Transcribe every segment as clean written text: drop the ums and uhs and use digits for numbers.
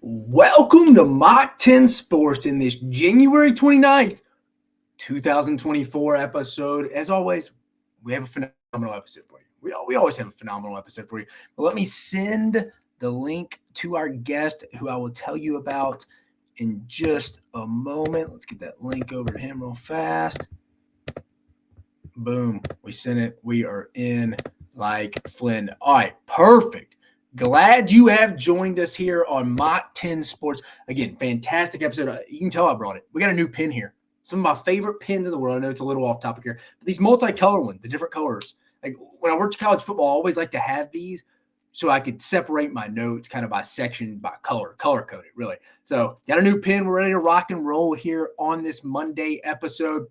Welcome to Mach 10 Sports in this January 29th, 2024 episode. As always, we have a phenomenal episode for you. We always have a phenomenal episode for you. But let me send the link to our guest who I will tell you about in just a moment. Let's get that link over to him real fast. Boom. We sent it. We are in like Flynn. All right. Perfect. Glad you have joined us here on Mach 10 Sports. Again, fantastic episode. You can tell I brought it. We got a new pin here. Some of my favorite pins in the world. I know it's a little off topic here, but these multicolor ones, the different colors. Like when I worked college football, I always like to have these so I could separate my notes kind of by section, by color coded, really. So got a new pin. We're ready to rock and roll here on this Monday episode.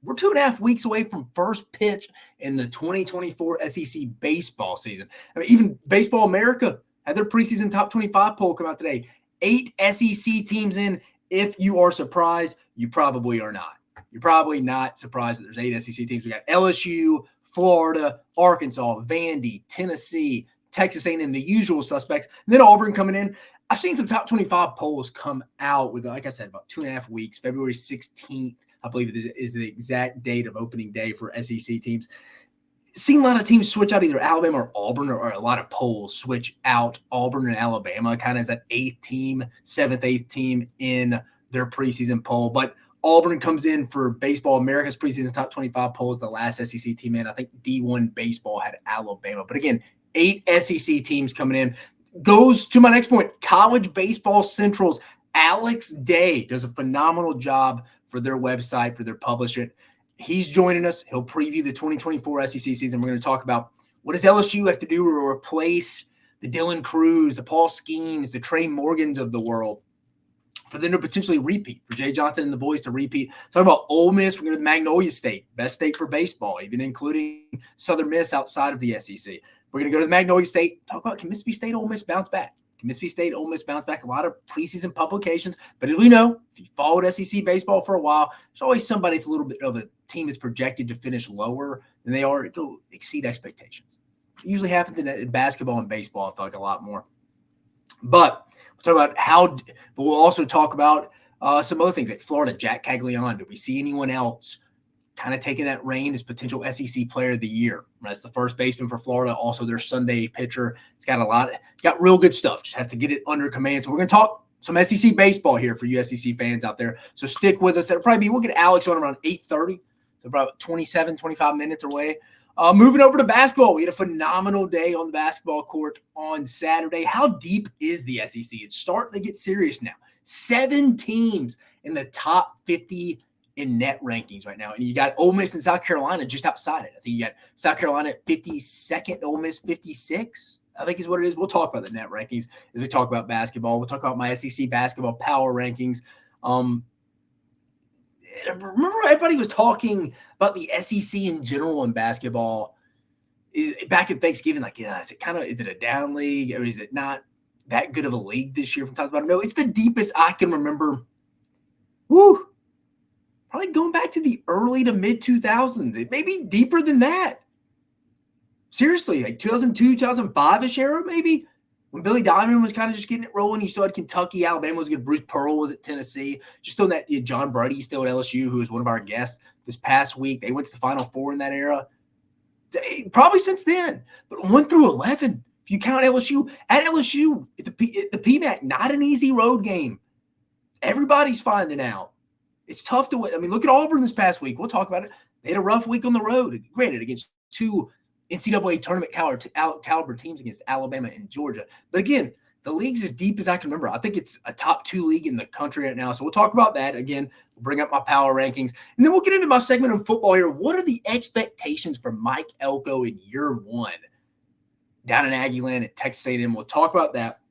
We're 2.5 weeks away from first pitch in the 2024 SEC baseball season. I mean, even Baseball America had their preseason top 25 poll come out today. 8 SEC teams in. If you are surprised, you probably are not. You're probably not surprised that there's 8 SEC teams. We got LSU, Florida, Arkansas, Vandy, Tennessee, Texas A&M, the usual suspects. And then Auburn coming in. I've seen some top 25 polls come out with, like I said, about 2.5 weeks, February 16th. I believe this is the exact date of opening day for SEC teams. Seen a lot of teams switch out either Alabama or Auburn, or a lot of polls switch out Auburn and Alabama kind of as that 8th team, 7th, 8th team in their preseason poll. But Auburn comes in for Baseball America's preseason top 25 polls, the last SEC team in. I think D1 Baseball had Alabama. But again, 8 SEC teams coming in. Goes to my next point, College Baseball Central's Alex Day does a phenomenal job for their website, for their publisher. He's joining us. He'll preview the 2024 SEC season. We're going to talk about what does LSU have to do to replace the Dylan Cruz, the Paul Skeens, the Trey Morgans of the world for them to potentially repeat, for Jay Johnson and the boys to repeat. Talk about Ole Miss. We're going to Magnolia State, best state for baseball, even including Southern Miss outside of the SEC. We're going to go to the Magnolia State, talk about can Mississippi State, Ole Miss bounce back? Can Mississippi State, Ole Miss bounce back? A lot of preseason publications. But as we know, if you followed SEC baseball for a while, there's always somebody that's a little bit of a team that's projected to finish lower than they are. It'll exceed expectations. It usually happens in basketball and baseball, I feel like, a lot more. But we'll talk about but we'll also talk about some other things like Florida, Jack Caglianone. Do we see anyone else kind of taking that reign as potential SEC player of the year? That's the first baseman for Florida, also their Sunday pitcher. It's got real good stuff. Just has to get it under command. So we're going to talk some SEC baseball here for you SEC fans out there. So stick with us. We'll get Alex on around 8:30, so about 25 minutes away. Moving over to basketball, we had a phenomenal day on the basketball court on Saturday. How deep is the SEC? It's starting to get serious now. 7 teams in the top 50 in net rankings right now. And you got Ole Miss and South Carolina just outside it. I think you got South Carolina at 52nd, Ole Miss 56, I think is what it is. We'll talk about the net rankings as we talk about basketball. We'll talk about my SEC basketball power rankings. Remember everybody was talking about the SEC in general in basketball back at Thanksgiving, like, is it a down league, or is it not that good of a league this year from time to time? No, it's the deepest I can remember. Woo! Probably going back to the early to mid 2000s. It may be deeper than that. Seriously, like 2002, 2005-ish era, maybe, when Billy Diamond was kind of just getting it rolling. You still had Kentucky, Alabama was good. Bruce Pearl was at Tennessee. Just on that, John Brady still at LSU, who was one of our guests this past week. They went to the Final Four in that era. Probably since then. But 1 through 11, if you count LSU, at LSU, at the PMAC, not an easy road game. Everybody's finding out. It's tough to win. I mean, look at Auburn this past week. We'll talk about it. They had a rough week on the road, granted, against 2 NCAA tournament caliber teams against Alabama and Georgia. But again, the league's as deep as I can remember. I think it's a top 2 league in the country right now. So we'll talk about that. Again, we'll bring up my power rankings. And then we'll get into my segment of football here. What are the expectations for Mike Elko in year 1 down in Aggieland at Texas A&M? We'll talk about that.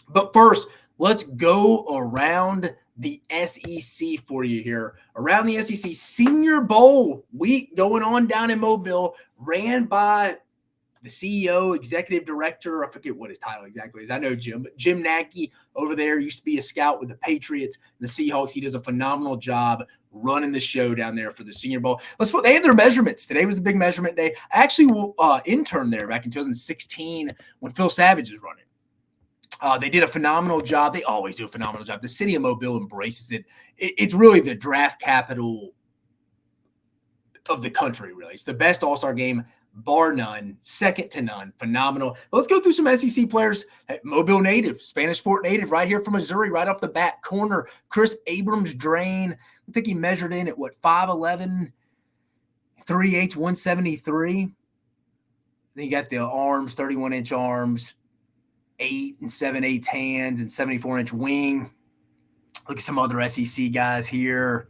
But first, let's go around the SEC for you here. Around the SEC, Senior Bowl week going on down in Mobile, ran by the CEO, executive director. I forget what his title exactly is. I know Jim, but Jim Nagy over there used to be a scout with the Patriots and the Seahawks. He does a phenomenal job running the show down there for the Senior Bowl. They had their measurements. Today was a big measurement day. I actually interned there back in 2016 when Phil Savage was running. They did a phenomenal job. They always do a phenomenal job. The city of Mobile embraces it. It's really the draft capital of the country, really. It's the best all-star game, bar none, second to none. Phenomenal. But let's go through some SEC players. Mobile native, Spanish Fort native, right here from Missouri, right off the bat. Corner, Chris Abrams-Drain. I think he measured in at, 5'11", 3'8", 173. Then you got the arms, 31-inch arms, 8 7/8 hands, and 74-inch wing. Look at some other SEC guys here.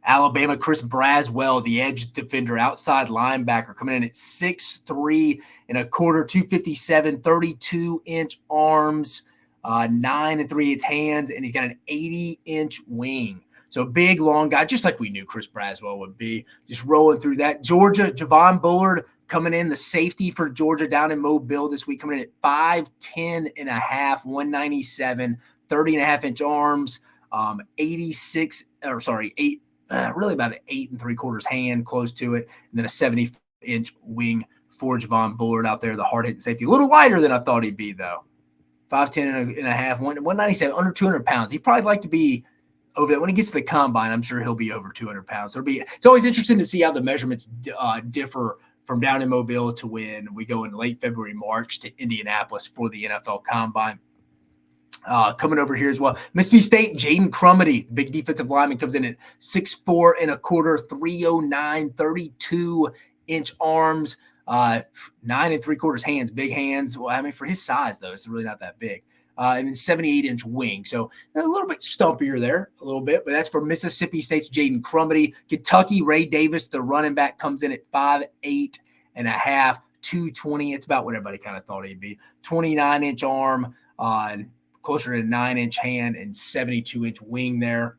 Alabama, Chris Braswell, the edge defender, outside linebacker, coming in at 6'3", 257, 32-inch arms, 9 3/8 hands, and he's got an 80-inch wing. So big, long guy, just like we knew Chris Braswell would be, just rolling through that. Georgia, Javon Bullard coming in, the safety for Georgia down in Mobile this week, coming in at 5'10 and a half, 197, 30.5-inch arms, really about an 8 3/4 hand, close to it, and then a 70-inch wing for Javon Bullard out there, the hard-hitting safety. A little lighter than I thought he'd be, though. 5'10 and a half, 197, under 200 pounds. He'd probably like to be over that. When he gets to the combine, I'm sure he'll be over 200 pounds. So it's always interesting to see how the measurements differ from down in Mobile to when we go in late February, March to Indianapolis for the NFL Combine. Coming over here as well, Mississippi State, Jaden Crumity, the big defensive lineman, comes in at 6'4 and a quarter, 309, 32-inch arms, 9 3/4 hands, big hands. Well, I mean, for his size, though, it's really not that big. And then 78-inch wing. So a little bit stumpier there, a little bit, but that's for Mississippi State's Jaden Crumity. Kentucky, Ray Davis, the running back, comes in at 5'8 and a half, 220. It's about what everybody kind of thought he'd be. 29-inch arm, closer to 9-inch hand, and 72-inch wing there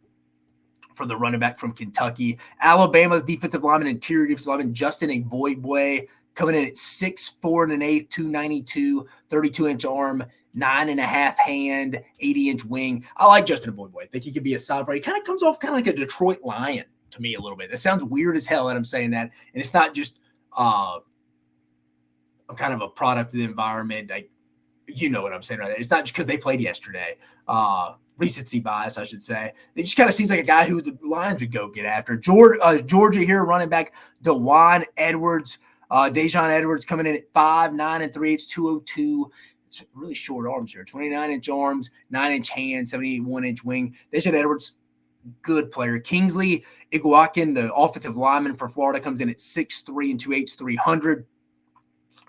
for the running back from Kentucky. Alabama's defensive lineman, interior defensive lineman, Justin Igboigwe, coming in at 6'4 and an eighth, 292, 32-inch arm, 9.5 hand, 80-inch wing. I like Justin Igboigwe. I think he could be a solid player. He kind of comes off kind of like a Detroit Lion to me a little bit. That sounds weird as hell that I'm saying that. And it's not just I'm kind of a product of the environment. You know what I'm saying right there. It's not just because they played yesterday. Recency bias, I should say. It just kind of seems like a guy who the Lions would go get after. Georgia here, running back Dewan Edwards. Dejon Edwards coming in at 5'9 3/8, 202. It's really short arms here. 29-inch arms, 9-inch hand, 71-inch wing. Dejon Edwards, good player. Kingsley Iguakin, the offensive lineman for Florida, comes in at 6'3 and 2/8, 300.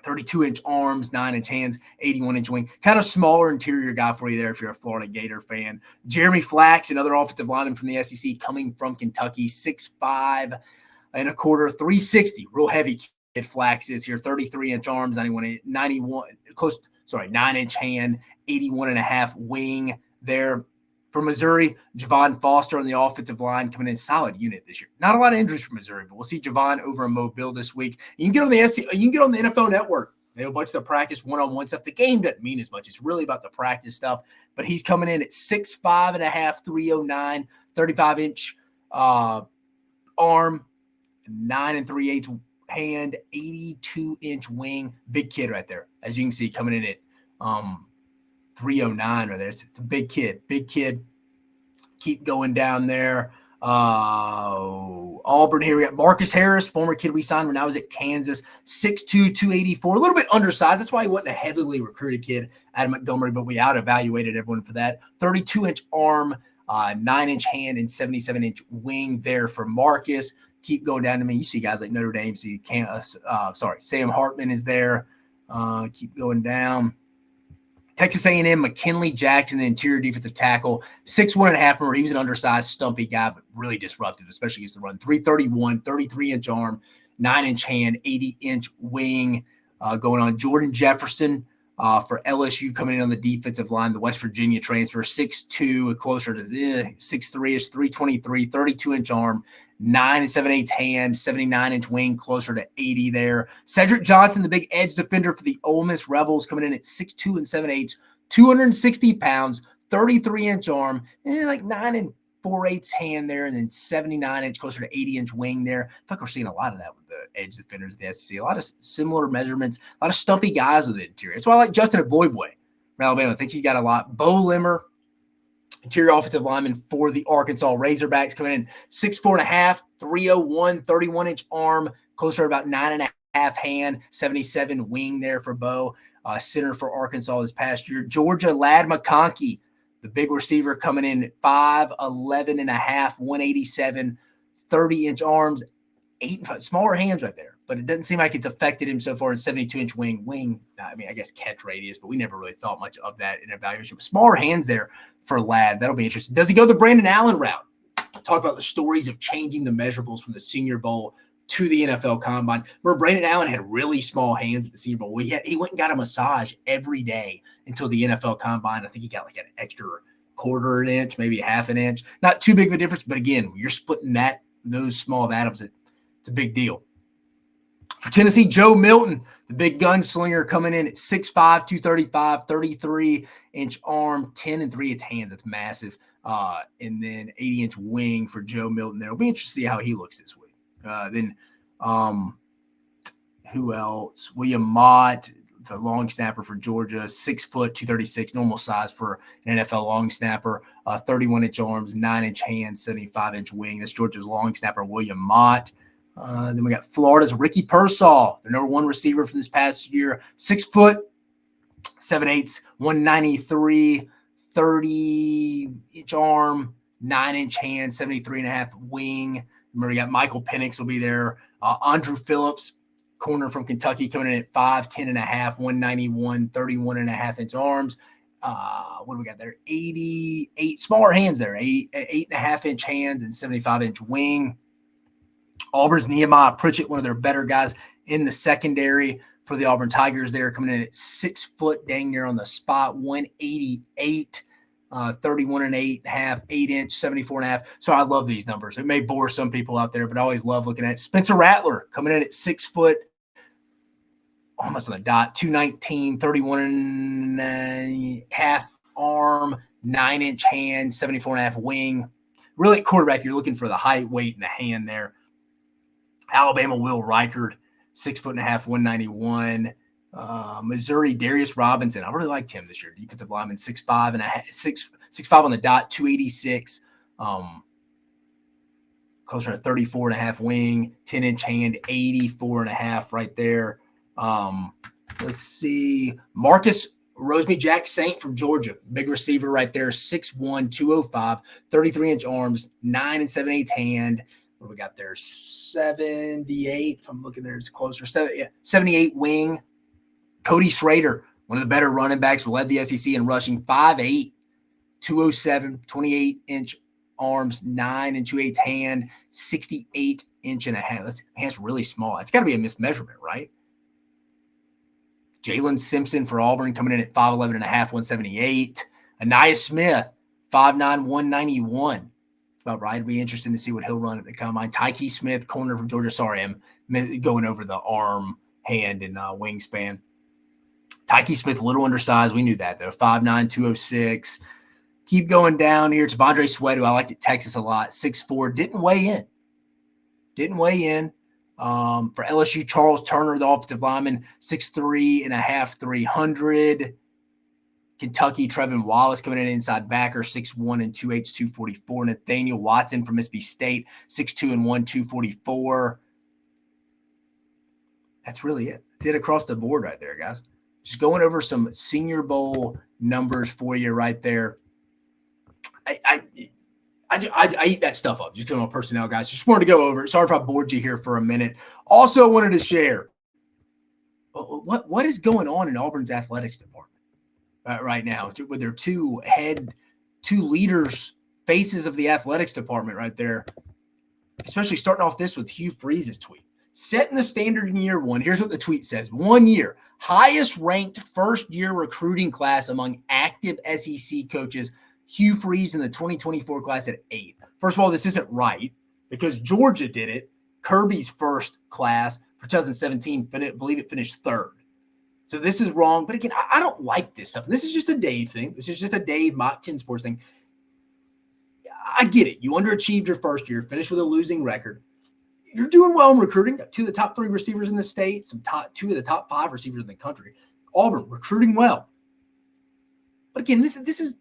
32-inch arms, 9-inch hands, 81-inch wing. Kind of smaller interior guy for you there if you're a Florida Gator fan. Jeremy Flax, another offensive lineman from the SEC, coming from Kentucky, 6'5 and a quarter, 360. Real heavy kid Flax is here. 33-inch arms, 9-inch hand, 81 and a half wing there. For Missouri, Javon Foster on the offensive line, coming in solid unit this year. Not a lot of injuries for Missouri, but we'll see Javon over in Mobile this week. You can get on the NFL Network. They have a bunch of the practice one-on-one stuff. The game doesn't mean as much. It's really about the practice stuff. But he's coming in at 6'5 and a half, 309, 35-inch arm, 9 3/8 hand, 82-inch wing. Big kid right there. As you can see, coming in at 309 right there. It's a big kid. Keep going down there. Auburn here. We got Marcus Harris, former kid we signed when I was at Kansas. 6'2", 284. A little bit undersized. That's why he wasn't a heavily recruited kid out of Montgomery, but we out-evaluated everyone for that. 32-inch arm, 9-inch hand, and 77-inch wing there for Marcus. Keep going down to me. You see guys like Notre Dame. Sam Hartman is there. Keep going down. Texas A&M, McKinley Jackson, the interior defensive tackle, 6'1 and a half. He was an undersized, stumpy guy, but really disruptive, especially against the run. 331, 33-inch arm, 9-inch hand, 80-inch wing going on. Jordan Jefferson for LSU coming in on the defensive line, the West Virginia transfer, 6'2", closer to 6'3", 323, 32-inch arm, 9 7/8 hand, 79-inch wing, closer to 80 there. Cedric Johnson, the big edge defender for the Ole Miss Rebels, coming in at 6'2 and 7/8, 260 pounds, 33-inch arm, and like 9 4/8 hand there, and then 79-inch, closer to 80-inch wing there. I feel like we're seeing a lot of that with the edge defenders of the SEC. A lot of similar measurements, a lot of stumpy guys with the interior. That's why I like Justin Igboigwe. from Alabama. I think he's got a lot. Bo Limmer, interior offensive lineman for the Arkansas Razorbacks, coming in 6'4.5", 301, 31-inch arm, closer to about 9.5 hand, 77 wing there for Bo. Center for Arkansas this past year. Georgia, Ladd McConkey, the big receiver, coming in 5'11.5", 187, 30-inch arms, smaller hands right there. But it doesn't seem like it's affected him so far. In 72-inch wing. I mean, I guess catch radius, but we never really thought much of that in evaluation. But smaller hands there for Ladd. That'll be interesting. Does he go the Brandon Allen route? Talk about the stories of changing the measurables from the Senior Bowl to the NFL Combine. Remember, Brandon Allen had really small hands at the Senior Bowl. He went and got a massage every day until the NFL Combine. I think he got like an extra quarter an inch, maybe a half an inch. Not too big of a difference, but again, you're splitting those small of atoms. It's a big deal. For Tennessee, Joe Milton, the big gunslinger, coming in at 6'5", 235, 33-inch arm, 10-3 hands. That's massive. And then 80-inch wing for Joe Milton there. It'll be interesting to see how he looks this week. Then who else? William Mott, the long snapper for Georgia, 6 foot, 236, normal size for an NFL long snapper, 31-inch arms, 9-inch hands, 75-inch wing. That's Georgia's long snapper, William Mott. Then we got Florida's Ricky Pearsall, their number 1 receiver from this past year, 6 foot, 7/8, 193, 30-inch arm, 9-inch hand, 73.5 wing. Remember, you got Michael Penix will be there. Andrew Phillips, corner from Kentucky, coming in at 5'10.5", 191, 31.5-inch arms. What do we got there? 88 smaller hands there, 8.5-inch hands and 75-inch wing. Auburn's Nehemiah Pritchett, one of their better guys in the secondary for the Auburn Tigers there, coming in at 6 foot, dang near on the spot, 188, 31.5, 8-inch, 74.5. So I love these numbers. It may bore some people out there, but I always love looking at it. Spencer Rattler coming in at 6 foot, almost on the dot, 219, 31.5 arm, 9-inch hand, 74.5 wing. Really, at quarterback, you're looking for the height, weight, and the hand there. Alabama, Will Reichard, 6'5", 191. Missouri, Darius Robinson. I really liked him this year. Defensive lineman, 6'5" on the dot, 286. Closer to 34.5 wing, 10-inch hand, 84.5 right there. Let's see. Marcus Rosemy-Jack Saint from Georgia, big receiver right there, 6'1", 205, 33-inch arms, 9 7/8 hand. What do we got there? 78. If I'm looking there, it's closer. 78 wing. Cody Schrader, one of the better running backs, led the SEC in rushing, 5'8", 207, 28-inch arms, 9 2/8 hand, 68-inch and a half. That's hand's really small. It's got to be a mismeasurement, right? Jalen Simpson for Auburn coming in at 5'11.5", 178. Aniyah Smith, 5'9", 191. About right. It'd be interesting to see what he'll run at the combine. Tyke Smith, corner from Georgia. Sorry, I'm going over the arm, hand, and wingspan. Tyke Smith, a little undersized. We knew that, though. 5'9", 206. Keep going down here. It's Vondre Sweat, who I liked at Texas a lot. 6'4". Didn't weigh in. For LSU, Charles Turner, the offensive lineman, 6'3.5", 300. Kentucky, Trevin Wallace coming in inside backer, 6'1 2/8, 244. Nathaniel Watson from Mississippi State, 6'2 1, 244. That's really it. That's it across the board right there, guys. Just going over some Senior Bowl numbers for you right there. I eat that stuff up. Just on personnel, guys. Just wanted to go over it. Sorry if I bored you here for a minute. Also wanted to share what is going on in Auburn's athletics department right now with their two leaders, faces of the athletics department right there. Especially starting off this with Hugh Freeze's tweet. Setting the standard in year one. Here's what the tweet says. 1 year, highest ranked first-year recruiting class among active SEC coaches. Hugh Freeze in the 2024 class at 8. First of all, this isn't right because Georgia did it. Kirby's first class for 2017, I believe it finished 3rd. So this is wrong. But again, I don't like this stuff. And this is just a Dave thing. This is just a Dave Mach 10 Sports thing. I get it. You underachieved your first year, finished with a losing record. You're doing well in recruiting. Got 2 of the top 3 receivers in the state, 2 of the top 5 receivers in the country. Auburn recruiting well. But again, this is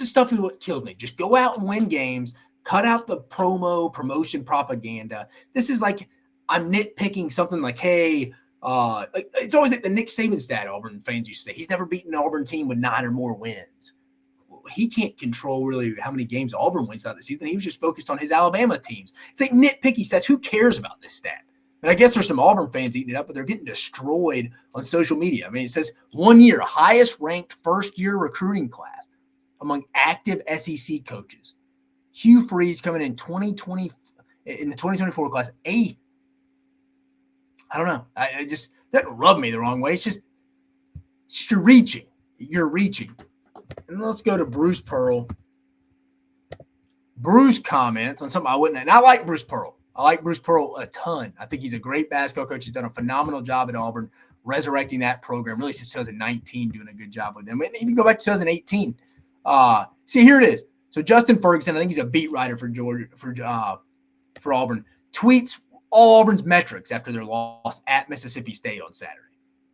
stuff is what killed me. Just go out and win games. Cut out the promotion propaganda. This is like I'm nitpicking something like, hey, it's always like the Nick Saban stat Auburn fans used to say. He's never beaten an Auburn team with 9 or more wins. Well, he can't control really how many games Auburn wins out of the season. He was just focused on his Alabama teams. It's like nitpicky stats. Who cares about this stat? And I guess there's some Auburn fans eating it up, but they're getting destroyed on social media. I mean, it says 1 year, highest ranked first-year recruiting class among active SEC coaches. Hugh Freeze coming in 2020 in the 2024 class, 8th. I don't know. I just that rubbed me the wrong way. It's just you're reaching. You're reaching. And let's go to Bruce Pearl. Bruce comments on something I wouldn't. And I like Bruce Pearl. I like Bruce Pearl a ton. I think he's a great basketball coach. He's done a phenomenal job at Auburn, resurrecting that program. Really since 2019, doing a good job with them. And even go back to 2018. See, here it is. So Justin Ferguson, I think he's a beat writer for Georgia for Auburn, tweets all Auburn's metrics after their loss at Mississippi State on Saturday.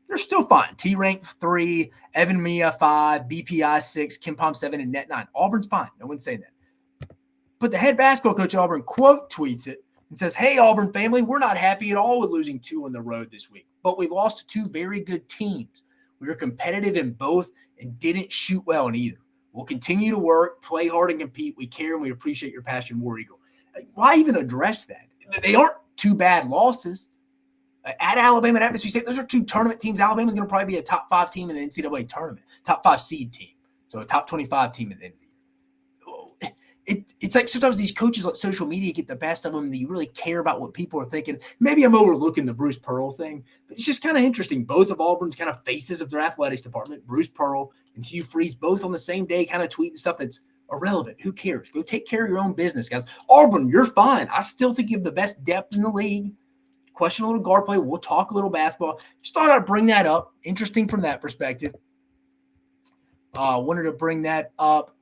They're still fine. T rank 3, Evan Mia 5, BPI 6, Kim Pom 7, and Net 9. Auburn's fine. No one's saying that. But the head basketball coach at Auburn quote tweets it and says, "Hey, Auburn family, we're not happy at all with losing 2 on the road this week, but we lost to 2 very good teams. We were competitive in both and didn't shoot well in either. We'll continue to work, play hard, and compete. We care, and we appreciate your passion, War Eagle." Why even address that? They aren't 2 bad losses. At Alabama and at Mississippi State, those are 2 tournament teams. Alabama's going to probably be a top 5 team in the NCAA tournament, top 5 seed team, so a top 25 team at the end of the year. It's like sometimes these coaches on social media get the best of them, and you really care about what people are thinking. Maybe I'm overlooking the Bruce Pearl thing, but it's just kind of interesting. Both of Auburn's kind of faces of their athletics department, Bruce Pearl and Hugh Freeze, both on the same day kind of tweeting stuff that's irrelevant. Who cares? Go take care of your own business, guys. Auburn, you're fine. I still think you have the best depth in the league. Question a little guard play. We'll talk a little basketball. Just thought I'd bring that up. Interesting from that perspective. Wanted to bring that up.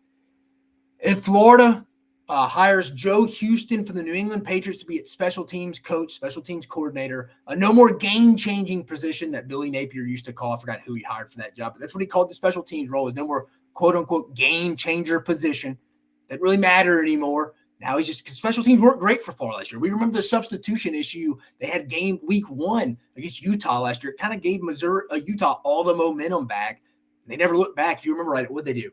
In Florida, hires Joe Houston from the New England Patriots to be its special teams coach, special teams coordinator. No more game-changing position that Billy Napier used to call. I forgot who he hired for that job, but that's what he called the special teams role. Is no more quote-unquote game-changer position that really matter anymore. Now he's just – special teams weren't great for Florida last year. We remember the substitution issue. They had game week 1 against Utah last year. It kind of gave Utah all the momentum back. They never looked back. If you remember right, what did they do?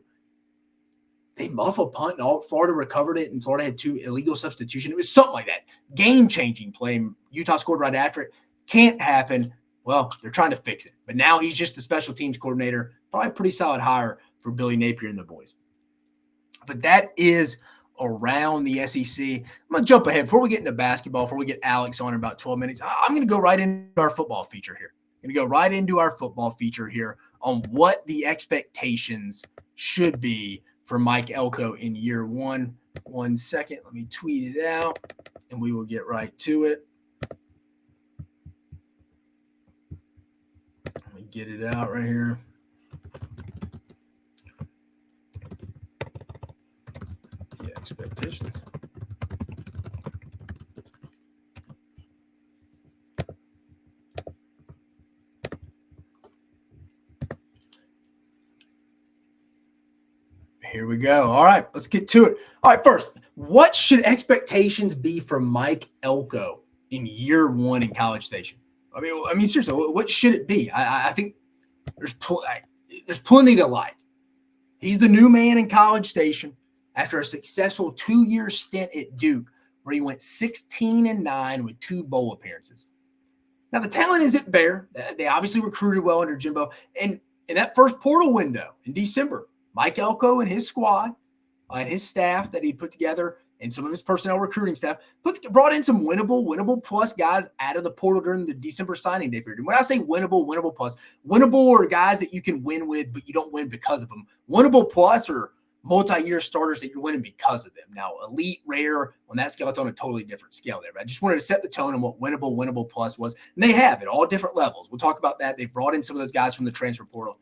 They muff a punt, and all Florida recovered it, and Florida had 2 illegal substitutions. It was something like that. Game-changing play. Utah scored right after it. Can't happen. Well, they're trying to fix it. But now he's just the special teams coordinator. Probably a pretty solid hire for Billy Napier and the boys. But that is around the SEC. I'm going to jump ahead. Before we get into basketball, before we get Alex on in about 12 minutes, I'm going to go right into our football feature here. I'm going to go right into our football feature here on what the expectations should be for Mike Elko in year 1. 1 second. Let me tweet it out, and we will get right to it. Let me get it out right here. The expectations. Here we go. All right, let's get to it. All right, first, what should expectations be for Mike Elko in year 1 in College Station? I mean, seriously, what should it be? I think there's plenty to like. He's the new man in College Station after a successful 2-year stint at Duke, where he went 16-9 with 2 bowl appearances. Now, the talent isn't bare. They obviously recruited well under Jimbo. And in that first portal window in December, Mike Elko and his squad and his staff that he put together and some of his personnel recruiting staff brought in some winnable plus guys out of the portal during the December signing day period. And when I say winnable plus, winnable are guys that you can win with, but you don't win because of them. Winnable plus are multi-year starters that you're winning because of them. Now, elite, rare, on that scale, it's on a totally different scale there. But I just wanted to set the tone on what winnable plus was. And they have at all different levels. We'll talk about that. They've brought in some of those guys from the transfer portal.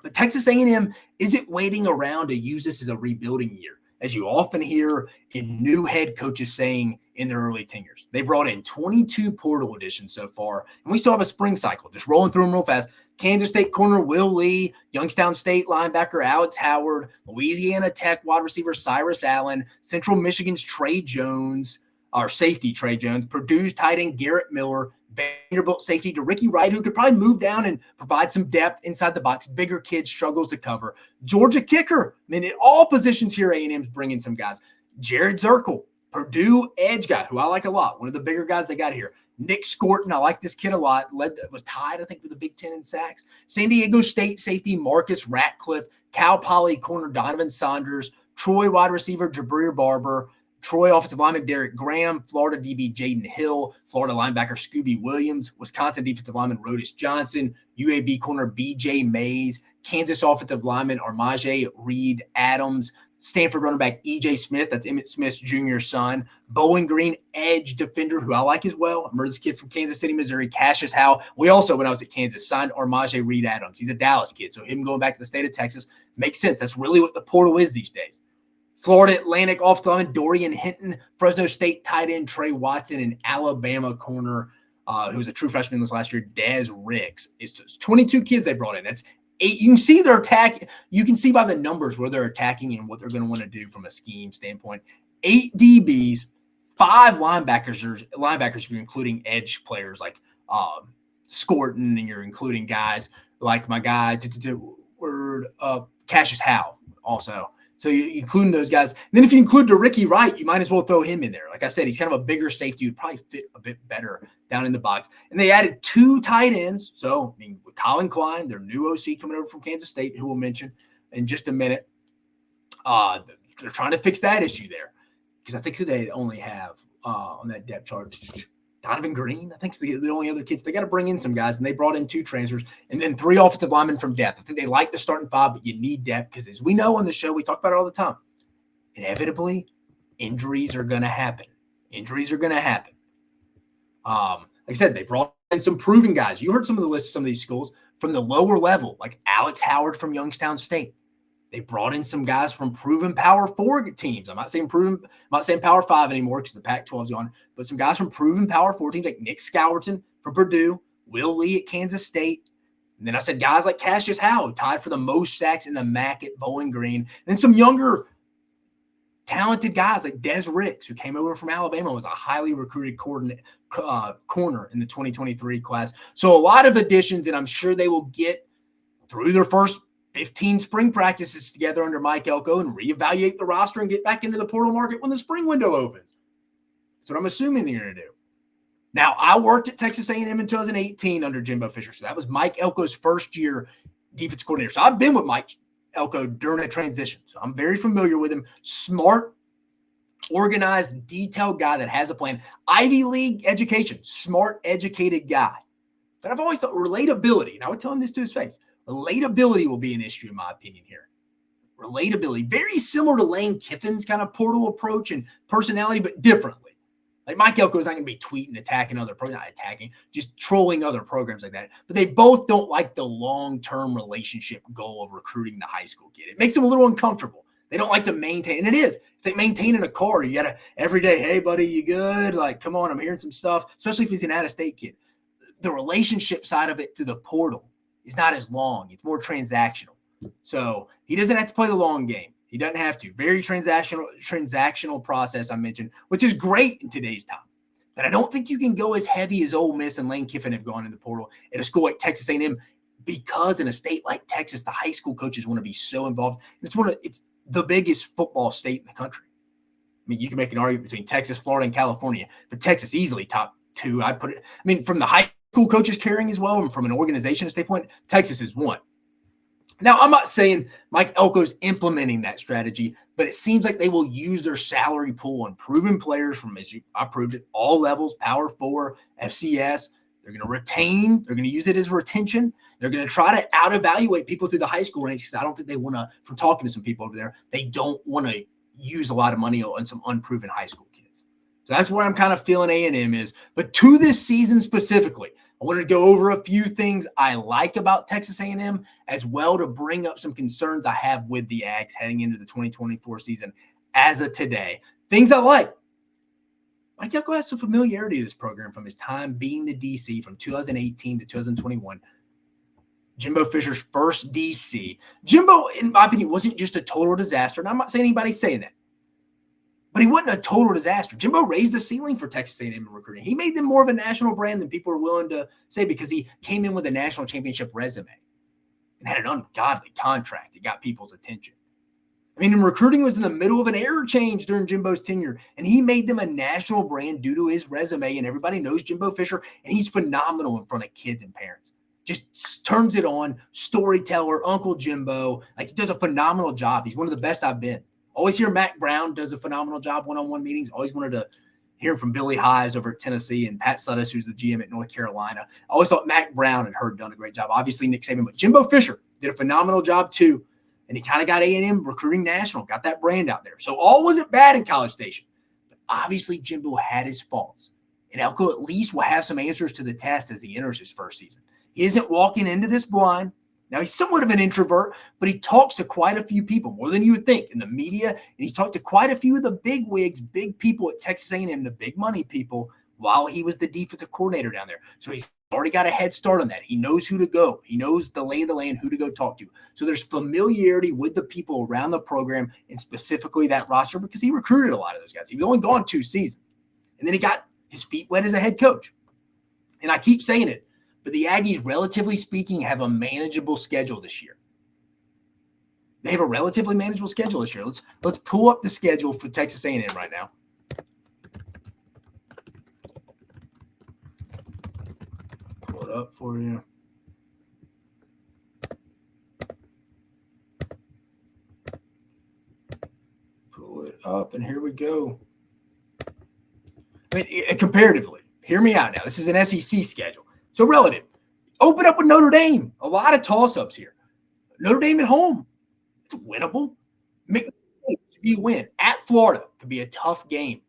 But Texas A&M isn't waiting around to use this as a rebuilding year, as you often hear in new head coaches saying in their early tenures. They brought in 22 portal additions so far, and we still have a spring cycle, just rolling through them real fast. Kansas State corner Will Lee, Youngstown State linebacker Alex Howard, Louisiana Tech wide receiver Cyrus Allen, Central Michigan's Trey Jones, or safety Trey Jones, Purdue's tight end Garrett Miller, Vanderbilt safety to Ricky Wright, who could probably move down and provide some depth inside the box. Bigger kid struggles to cover. Georgia kicker. I mean, in all positions here, A&M's bringing some guys. Jared Zirkle, Purdue edge guy, who I like a lot. One of the bigger guys they got here. Nick Scorton, I like this kid a lot. Was tied, I think, with the Big Ten in sacks. San Diego State safety Marcus Ratcliffe, Cal Poly corner Donovan Saunders, Troy wide receiver Jabrir Barber, Troy offensive lineman Derek Graham, Florida DB Jaden Hill, Florida linebacker Scooby Williams, Wisconsin defensive lineman Rodis Johnson, UAB corner BJ Mays, Kansas offensive lineman Armaje Reed Adams, Stanford running back EJ Smith, that's Emmitt Smith's junior son, Bowling Green edge defender, who I like as well. I remember this kid from Kansas City, Missouri, Cassius Howe. We also, when I was at Kansas, signed Armaje Reed Adams. He's a Dallas kid, so him going back to the state of Texas makes sense. That's really what the portal is these days. Florida Atlantic offensive lineman Dorian Hinton, Fresno State tight end Trey Watson, and Alabama corner, who was a true freshman this last year, Des Ricks. It's 22 kids they brought in. That's 8. You can see their attack. You can see by the numbers where they're attacking and what they're going to want to do from a scheme standpoint. 8 DBs, 5 linebackers, if you're including edge players like Scorton, and you're including guys like my guy, Cassius Howe also. So you're including those guys. And then if you include Ricky Wright, you might as well throw him in there. Like I said, he's kind of a bigger safety. Would probably fit a bit better down in the box. And they added 2 tight ends. So, I mean, with Colin Klein, their new OC coming over from Kansas State, who we'll mention in just a minute. They're trying to fix that issue there. Because I think who they only have on that depth chart, Donovan Green, I think, is the only other kids. They got to bring in some guys, and they brought in 2 transfers and then 3 offensive linemen from depth. I think they like the starting 5, but you need depth because, as we know on the show, we talk about it all the time. Inevitably, injuries are going to happen. Like I said, they brought in some proven guys. You heard some of the lists of some of these schools from the lower level, like Alex Howard from Youngstown State. They brought in some guys from proven Power 4 teams. I'm not saying Power 5 anymore because the Pac-12 is gone, but some guys from proven Power 4 teams like Nick Scourton from Purdue, Will Lee at Kansas State. And then I said guys like Cassius Howe, tied for the most sacks in the Mach at Bowling Green. And then some younger, talented guys like Des Ricks, who came over from Alabama, was a highly recruited corner in the 2023 class. So a lot of additions, and I'm sure they will get through their first 15 spring practices together under Mike Elko and reevaluate the roster and get back into the portal market when the spring window opens. That's what I'm assuming they're going to do. Now, I worked at Texas A&M in 2018 under Jimbo Fisher, so that was Mike Elko's first year defense coordinator. So I've been with Mike Elko during a transition, so I'm very familiar with him. Smart, organized, detailed guy that has a plan. Ivy League education, smart, educated guy. But I've always thought relatability, and I would tell him this to his face, relatability will be an issue, in my opinion, here. Relatability. Very similar to Lane Kiffin's kind of portal approach and personality, but differently. Like Mike Elko is not going to be tweeting, attacking other programs, not attacking, just trolling other programs like that. But they both don't like the long-term relationship goal of recruiting the high school kid. It makes them a little uncomfortable. They don't like to maintain. And it is. It's like maintaining a car. You got to every day, hey, buddy, you good? Like, come on, I'm hearing some stuff, especially if he's an out-of-state kid. The relationship side of it to the portal is not as long. It's more transactional. So he doesn't have to play the long game. He doesn't have to. Very transactional process I mentioned, which is great in today's time. But I don't think you can go as heavy as Ole Miss and Lane Kiffin have gone in the portal at a school like Texas A&M, because in a state like Texas, the high school coaches want to be so involved. It's the biggest football state in the country. I mean, you can make an argument between Texas, Florida, and California, but Texas easily top 2. I'd put it. I mean, from the high school coaches caring as well, and from an organization standpoint, Texas is 1. Now, I'm not saying Mike Elko's implementing that strategy, but it seems like they will use their salary pool on proven players from, as I proved it, all levels, Power 4, FCS. They're going to retain. They're going to use it as retention. They're going to try to out-evaluate people through the high school ranks, because I don't think they want to, from talking to some people over there, they don't want to use a lot of money on some unproven high school kids. So that's where I'm kind of feeling A&M is. But to this season specifically, I wanted to go over a few things I like about Texas A&M, as well to bring up some concerns I have with the Ags heading into the 2024 season as of today. Things I like. Mike Elko has some familiarity to this program from his time being the DC from 2018 to 2021. Jimbo Fisher's first DC. Jimbo, in my opinion, wasn't just a total disaster. And I'm not saying anybody's saying that, but he wasn't a total disaster. Jimbo raised the ceiling for Texas A&M in recruiting. He made them more of a national brand than people are willing to say because he came in with a national championship resume and had an ungodly contract that got people's attention. I mean, recruiting was in the middle of an era change during Jimbo's tenure, and he made them a national brand due to his resume, and everybody knows Jimbo Fisher, and he's phenomenal in front of kids and parents. Just turns it on, storyteller, Uncle Jimbo. Like, he does a phenomenal job. He's one of the best I've been. Always hear Mac Brown does a phenomenal job one-on-one meetings. Always wanted to hear from Billy Hives over at Tennessee and Pat Suttis, who's the GM at North Carolina. I always thought Mac Brown and Hurd done a great job. Obviously, Nick Saban, but Jimbo Fisher did a phenomenal job too. And he kind of got A&M recruiting national, got that brand out there. So all wasn't bad in College Station. But obviously, Jimbo had his faults. And Elko at least will have some answers to the test as he enters his first season. He isn't walking into this blind. Now, he's somewhat of an introvert, but he talks to quite a few people, more than you would think, in the media. And he's talked to quite a few of the big wigs, big people at Texas A&M, the big money people, while he was the defensive coordinator down there. So he's already got a head start on that. He knows who to go. He knows the lay of the land, who to go talk to. So there's familiarity with the people around the program and specifically that roster because he recruited a lot of those guys. He's only gone 2 seasons. And then he got his feet wet as a head coach. And I keep saying it, but the Aggies, relatively speaking, have a manageable schedule this year. They have a relatively manageable schedule this year. Let's pull up the schedule for Texas A&M right now. Pull it up for you. Pull it up, and here we go. I mean, comparatively, hear me out now. This is an SEC schedule. So relative. Open up with Notre Dame. A lot of toss-ups here. Notre Dame at home. It's winnable. McNeese should be a win. At Florida could be a tough game.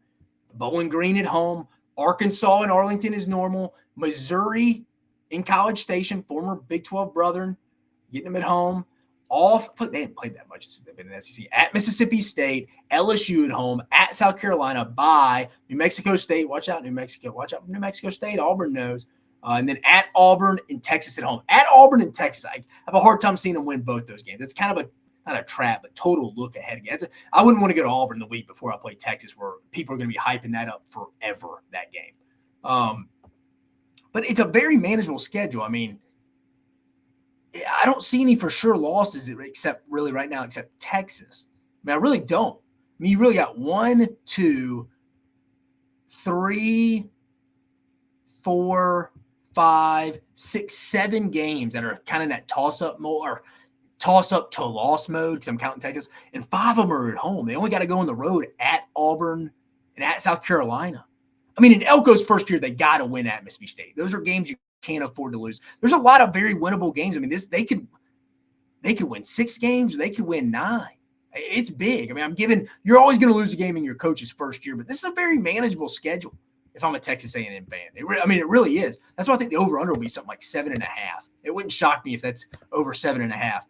Bowling Green at home. Arkansas and Arlington is normal. Missouri in College Station, former Big 12 brethren, getting them at home. They haven't played that much since they've been in the SEC. At Mississippi State, LSU at home, at South Carolina, by New Mexico State. Watch out, New Mexico. Watch out for New Mexico State. Auburn knows. And then at Auburn and Texas at home. At Auburn and Texas, I have a hard time seeing them win both those games. It's kind of not a trap, but total look ahead again. I wouldn't want to go to Auburn the week before I play Texas where people are going to be hyping that up forever, that game. But it's a very manageable schedule. I mean, I don't see any for sure losses except really right now, except Texas. I mean, I really don't. I mean, you really got 1, 2, 3, 4, 5, 6, 7 games that are kind of that toss-up mode or toss-up to loss mode because I'm counting Texas, and 5 of them are at home. They only got to go on the road at Auburn and at South Carolina. I mean, in Elko's first year, they got to win at Mississippi State. Those are games you can't afford to lose. There's a lot of very winnable games. I mean, they could win 6 games or they could win 9. It's big. I mean, you're always going to lose a game in your coach's first year, but this is a very manageable schedule. If I'm a Texas A&M fan, it really is. That's why I think the over/under will be something like 7.5. It wouldn't shock me if that's over 7.5.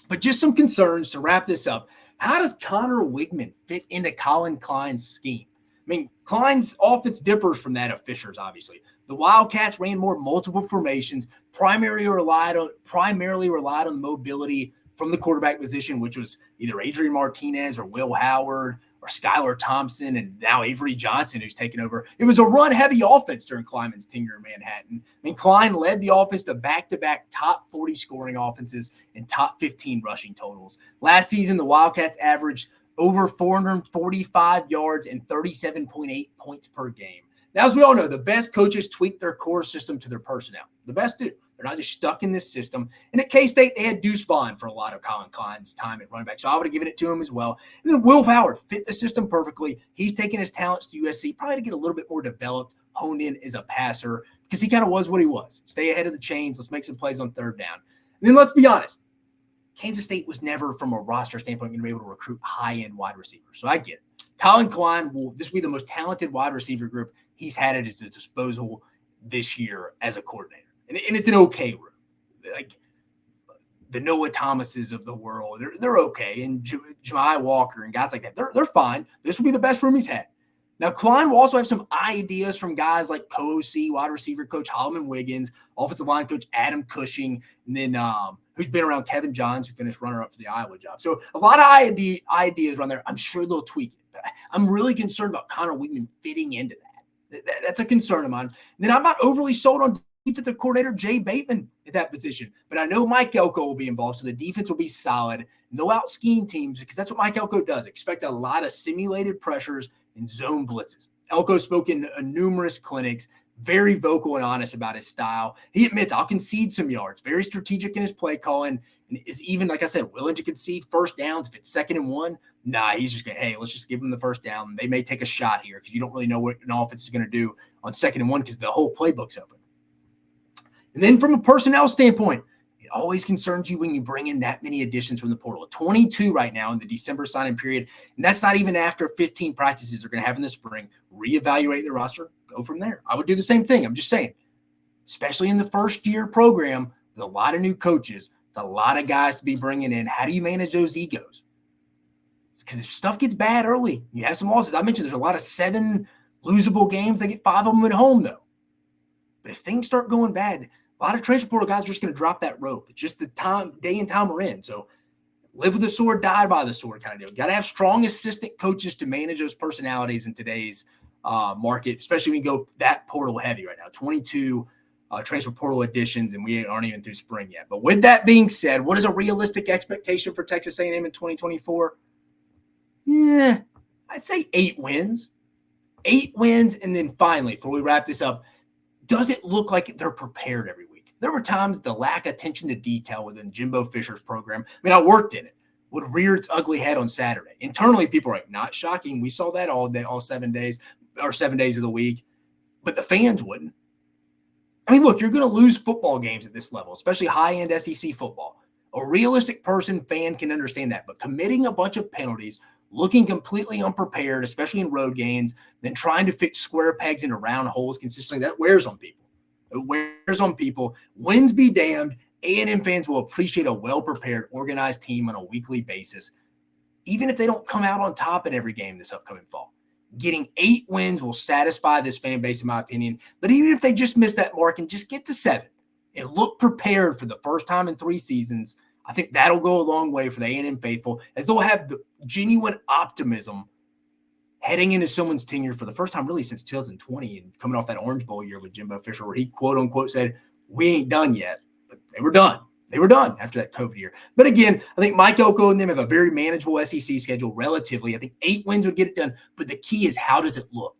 But just some concerns to wrap this up. How does Connor Wigman fit into Colin Klein's scheme? I mean, Klein's offense differs from that of Fisher's, obviously. The Wildcats ran more multiple formations, primarily relied on mobility from the quarterback position, which was either Adrian Martinez or Will Howard or Skylar Thompson, and now Avery Johnson, who's taken over. It was a run-heavy offense during Kleinman's tenure in Manhattan. I mean, Klein led the offense to back-to-back top 40 scoring offenses and top 15 rushing totals. Last season, the Wildcats averaged over 445 yards and 37.8 points per game. Now, as we all know, the best coaches tweak their core system to their personnel. The best do. They're not just stuck in this system. And at K-State, they had Deuce Vaughn for a lot of Colin Klein's time at running back. So I would have given it to him as well. And then Will Howard fit the system perfectly. He's taken his talents to USC, probably to get a little bit more developed, honed in as a passer, because he kind of was what he was. Stay ahead of the chains. Let's make some plays on third down. And then let's be honest. Kansas State was never, from a roster standpoint, going to be able to recruit high-end wide receivers. So I get it. Colin Klein this will be the most talented wide receiver group he's had at his disposal this year as a coordinator. And it's an okay room. Like the Noah Thomases of the world, they're okay. And Jemai Walker and guys like that, they're fine. This will be the best room he's had. Now, Klein will also have some ideas from guys like co-OC, wide receiver coach Holloman Wiggins, offensive line coach Adam Cushing, and then who's been around Kevin Johns, who finished runner-up for the Iowa job. So a lot of ideas around there. I'm sure they'll tweak it. But I'm really concerned about Connor Weidman fitting into that. That's a concern of mine. And then I'm not overly sold on defensive coordinator Jay Bateman at that position. But I know Mike Elko will be involved, so the defense will be solid. No out-scheme teams, because that's what Mike Elko does. Expect a lot of simulated pressures and zone blitzes. Elko spoke in numerous clinics, very vocal and honest about his style. He admits, I'll concede some yards, very strategic in his play calling, and is even, like I said, willing to concede first downs if it's 2nd and 1. Nah, he's just going, hey, let's just give them the first down. They may take a shot here because you don't really know what an offense is going to do on 2nd and 1 because the whole playbook's open. And then from a personnel standpoint, it always concerns you when you bring in that many additions from the portal. 22 right now in the December signing period, and that's not even after 15 practices they're going to have in the spring. Reevaluate the roster, go from there. I would do the same thing. I'm just saying, especially in the first-year program with a lot of new coaches, with a lot of guys to be bringing in. How do you manage those egos? Because if stuff gets bad early, you have some losses. I mentioned there's a lot of 7 losable games. They get 5 of them at home, though. But if things start going bad, a lot of transfer portal guys are just going to drop that rope. It's just the day and time we're in. So live with the sword, die by the sword kind of deal. You got to have strong assistant coaches to manage those personalities in today's market, especially when you go that portal heavy right now. 22 transfer portal additions, and we aren't even through spring yet. But with that being said, what is a realistic expectation for Texas A&M in 2024? Yeah, I'd say 8 wins. 8 wins, and then finally, before we wrap this up, does it look like they're prepared every week? There were times the lack of attention to detail within Jimbo Fisher's program. I mean, I worked in it. Would rear its ugly head on Saturday. Internally, people are like, not shocking. We saw that all day, all 7 days or 7 days of the week. But the fans wouldn't. I mean, look, you're going to lose football games at this level, especially high-end SEC football. A realistic fan can understand that. But committing a bunch of penalties, looking completely unprepared, especially in road games, then trying to fix square pegs into round holes consistently, that wears on people. It wears on people. Wins be damned. A&M fans will appreciate a well-prepared, organized team on a weekly basis, even if they don't come out on top in every game this upcoming fall. Getting 8 wins will satisfy this fan base, in my opinion. But even if they just miss that mark and just get to 7 and look prepared for the first time in 3 seasons, I think that'll go a long way for the A&M faithful, as they'll have the genuine optimism heading into someone's tenure for the first time really since 2020 and coming off that Orange Bowl year with Jimbo Fisher, where he quote-unquote said, we ain't done yet. But they were done. They were done after that COVID year. But again, I think Mike Elko and them have a very manageable SEC schedule relatively. I think 8 wins would get it done. But the key is, how does it look?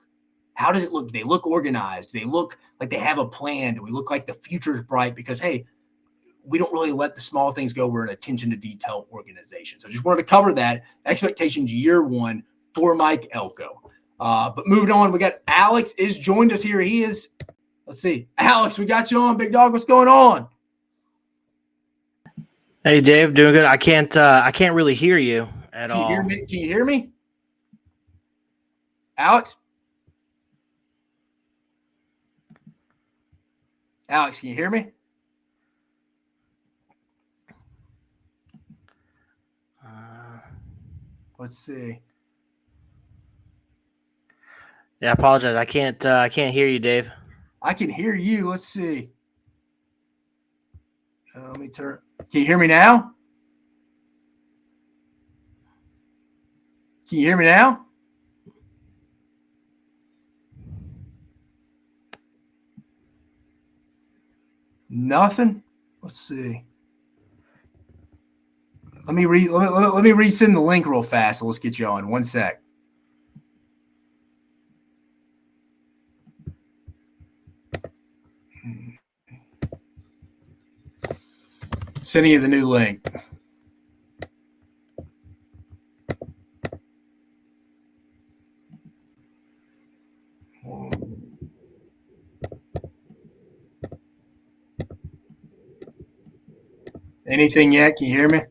How does it look? Do they look organized? Do they look like they have a plan? Do we look like the future's bright? Because, hey, we don't really let the small things go. We're an attention to detail organization. So just wanted to cover that. Expectations year 1 for Mike Elko. But moving on, we got Alex is joined us here. He is, let's see. Alex, we got you on, big dog. What's going on? Hey, Dave, doing good. I can't really hear you at all. Can you hear me? Alex? Alex, can you hear me? Let's see. Yeah, I apologize. I can't hear you, Dave. I can hear you. Let's see. Let me turn. Can you hear me now? Can you hear me now? Nothing. Let's see. Let me resend the link real fast. So let's get you on. 1 sec. Sending you the new link. Anything yet? Can you hear me?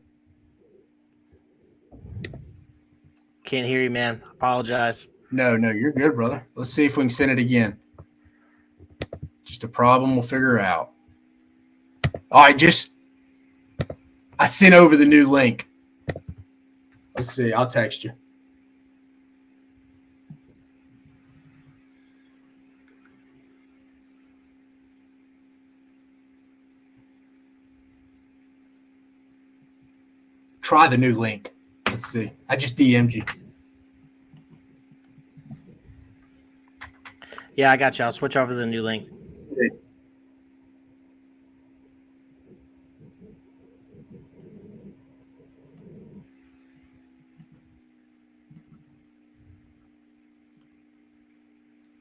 Can't hear you, man. Apologize. No, you're good, brother. Let's see if we can send it again. Just a problem we'll figure out. All right, I sent over the new link. Let's see. I'll text you. Try the new link. Let's see. I just DM'd you. Yeah, I got you. I'll switch over to the new link.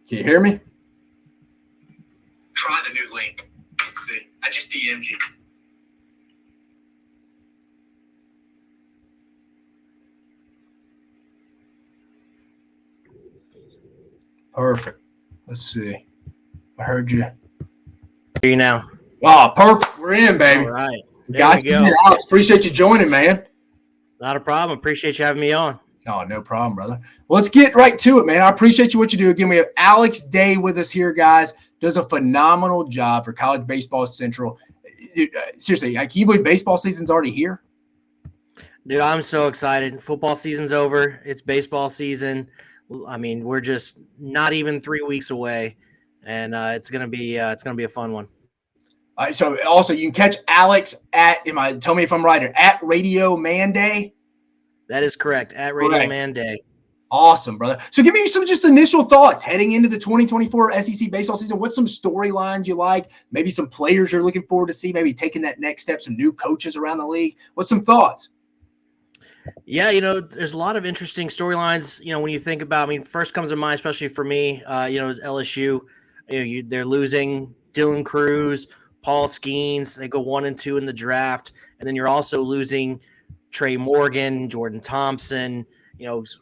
Can you hear me? Try the new link. Let's see. I just DM'd you. Perfect. Let's see. I heard you. Hear you now. Oh, perfect. We're in, baby. All right. Got you. Alex, appreciate you joining, man. Not a problem. Appreciate you having me on. Oh, no problem, brother. Well, let's get right to it, man. I appreciate you what you do. Again, we have Alex Day with us here, guys. Does a phenomenal job for College Baseball Central. Dude, seriously, can you believe baseball season's already here? Dude, I'm so excited. Football season's over. It's baseball season. I mean, we're just not even 3 weeks away, and it's gonna be a fun one. All right, so also you can catch Alex tell me if I'm right here, at Radio Man Day. That is correct. At Radio Man Day. Awesome, brother. So give me some just initial thoughts heading into the 2024 SEC baseball season. What's some storylines you like? Maybe some players you're looking forward to see, maybe taking that next step, some new coaches around the league. What's some thoughts? Yeah, there's a lot of interesting storylines, when you think about, first comes to mind, especially for me, is LSU. They're losing Dylan Cruz, Paul Skeens. They go 1-2 in the draft. And then you're also losing Trey Morgan, Jordan Thompson,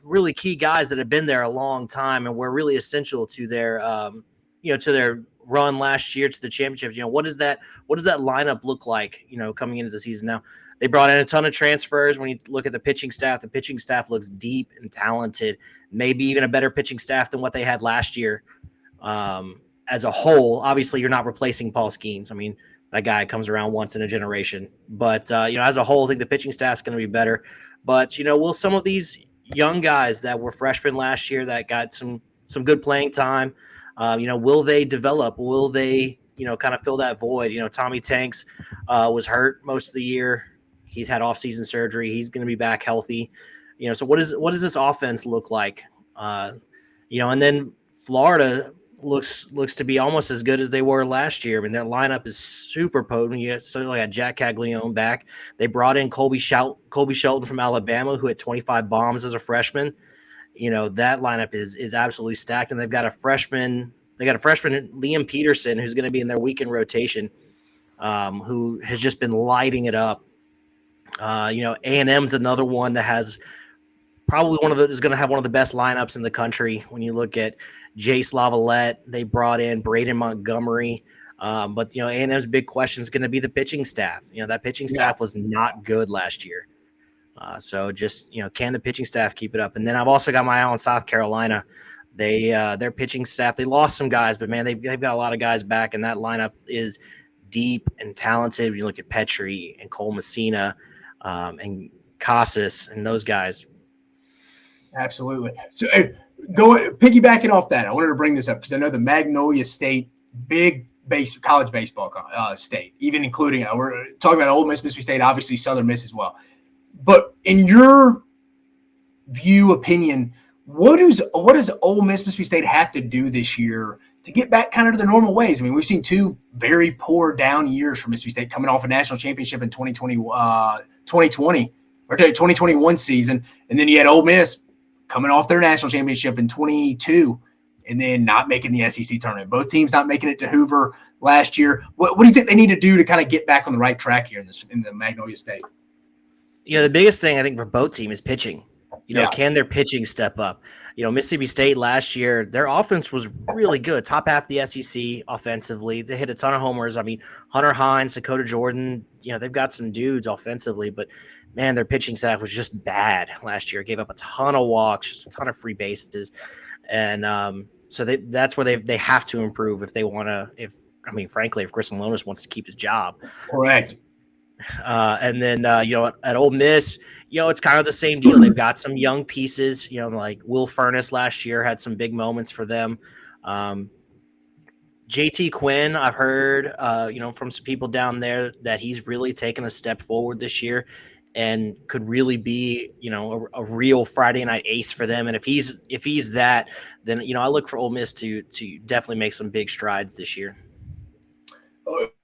really key guys that have been there a long time and were really essential to their, to their run last year to the championship. What does that lineup look like, coming into the season now? They brought in a ton of transfers. When you look at the pitching staff looks deep and talented, maybe even a better pitching staff than what they had last year. As a whole, obviously you're not replacing Paul Skeens. That guy comes around once in a generation. But, as a whole, I think the pitching staff's going to be better. But, will some of these young guys that were freshmen last year that got some good playing time, will they develop? Will they, kind of fill that void? Tommy Tanks was hurt most of the year. He's had off-season surgery. He's going to be back healthy. So what does this offense look like? And then Florida looks to be almost as good as they were last year. Their lineup is super potent. You certainly got Jack Caglione back. They brought in Colby Shelton from Alabama, who had 25 bombs as a freshman. That lineup is absolutely stacked, and they've got a freshman. They got a freshman, Liam Peterson, who's going to be in their weekend rotation, who has just been lighting it up. A&M's another one that has probably is going to have one of the best lineups in the country. When you look at Jace Lavalette, they brought in Braden Montgomery. But A&M's big question is going to be the pitching staff. That pitching staff was not good last year. So just, can the pitching staff keep it up? And then I've also got my eye on South Carolina. Their pitching staff, they lost some guys, but man, they've got a lot of guys back, and that lineup is deep and talented. When you look at Petrie and Cole Messina, and Casas and those guys. Absolutely. So piggybacking off that, I wanted to bring this up because I know the Magnolia State big college baseball state, even including we're talking about Ole Miss, Mississippi State, obviously Southern Miss as well. But in your opinion, what does Ole Miss, Mississippi State have to do this year to get back kind of to the normal ways? We've seen two very poor down years for Mississippi State, coming off a national championship in 2020 or 2021 season. And then you had Ole Miss coming off their national championship in 22 and then not making the SEC tournament. Both teams not making it to Hoover last year. What do you think they need to do to kind of get back on the right track here in the Magnolia State? The biggest thing I think for both teams is pitching. Can their pitching step up? Mississippi State last year, their offense was really good. Top half of the SEC offensively. They hit a ton of homers. Hunter Hines, Dakota Jordan, they've got some dudes offensively, but man, their pitching staff was just bad last year. Gave up a ton of walks, just a ton of free bases. And so that's where they have to improve if they want to, frankly, if Chris Alonis wants to keep his job. Correct. And then, at Ole Miss, it's kind of the same deal. They've got some young pieces, like Will Furness last year had some big moments for them. JT Quinn, I've heard, from some people down there that he's really taken a step forward this year. and could really be, a real Friday night ace for them. And if he's that, then, I look for Ole Miss to definitely make some big strides this year.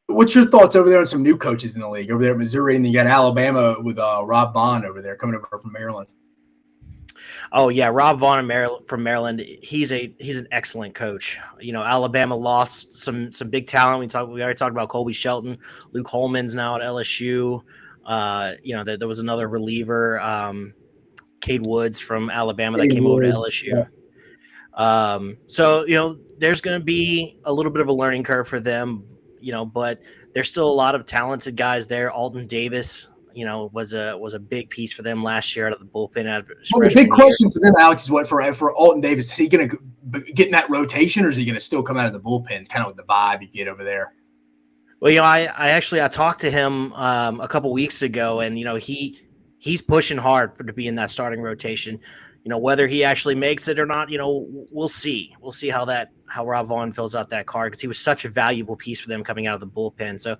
What's your thoughts over there on some new coaches in the league over there at Missouri, and you got Alabama with Rob Vaughn over there coming over from Maryland? Oh yeah, Rob Vaughn from Maryland. He's an excellent coach. Alabama lost some big talent. We already talked about Colby Shelton. Luke Holman's now at LSU. There was another reliever, Cade Woods from Alabama that came over to LSU. Yeah. So there's going to be a little bit of a learning curve for them. But there's still a lot of talented guys there. Alton Davis, was a big piece for them last year out of the bullpen. The big question for them, Alex, is what for Alton Davis. Is he going to get in that rotation, or is he going to still come out of the bullpen? It's kind of like the vibe you get over there. Well, I talked to him a couple weeks ago, and he's pushing hard to be in that starting rotation. Whether he actually makes it or not, we'll see. We'll see how Rob Vaughn fills out that card, because he was such a valuable piece for them coming out of the bullpen. So,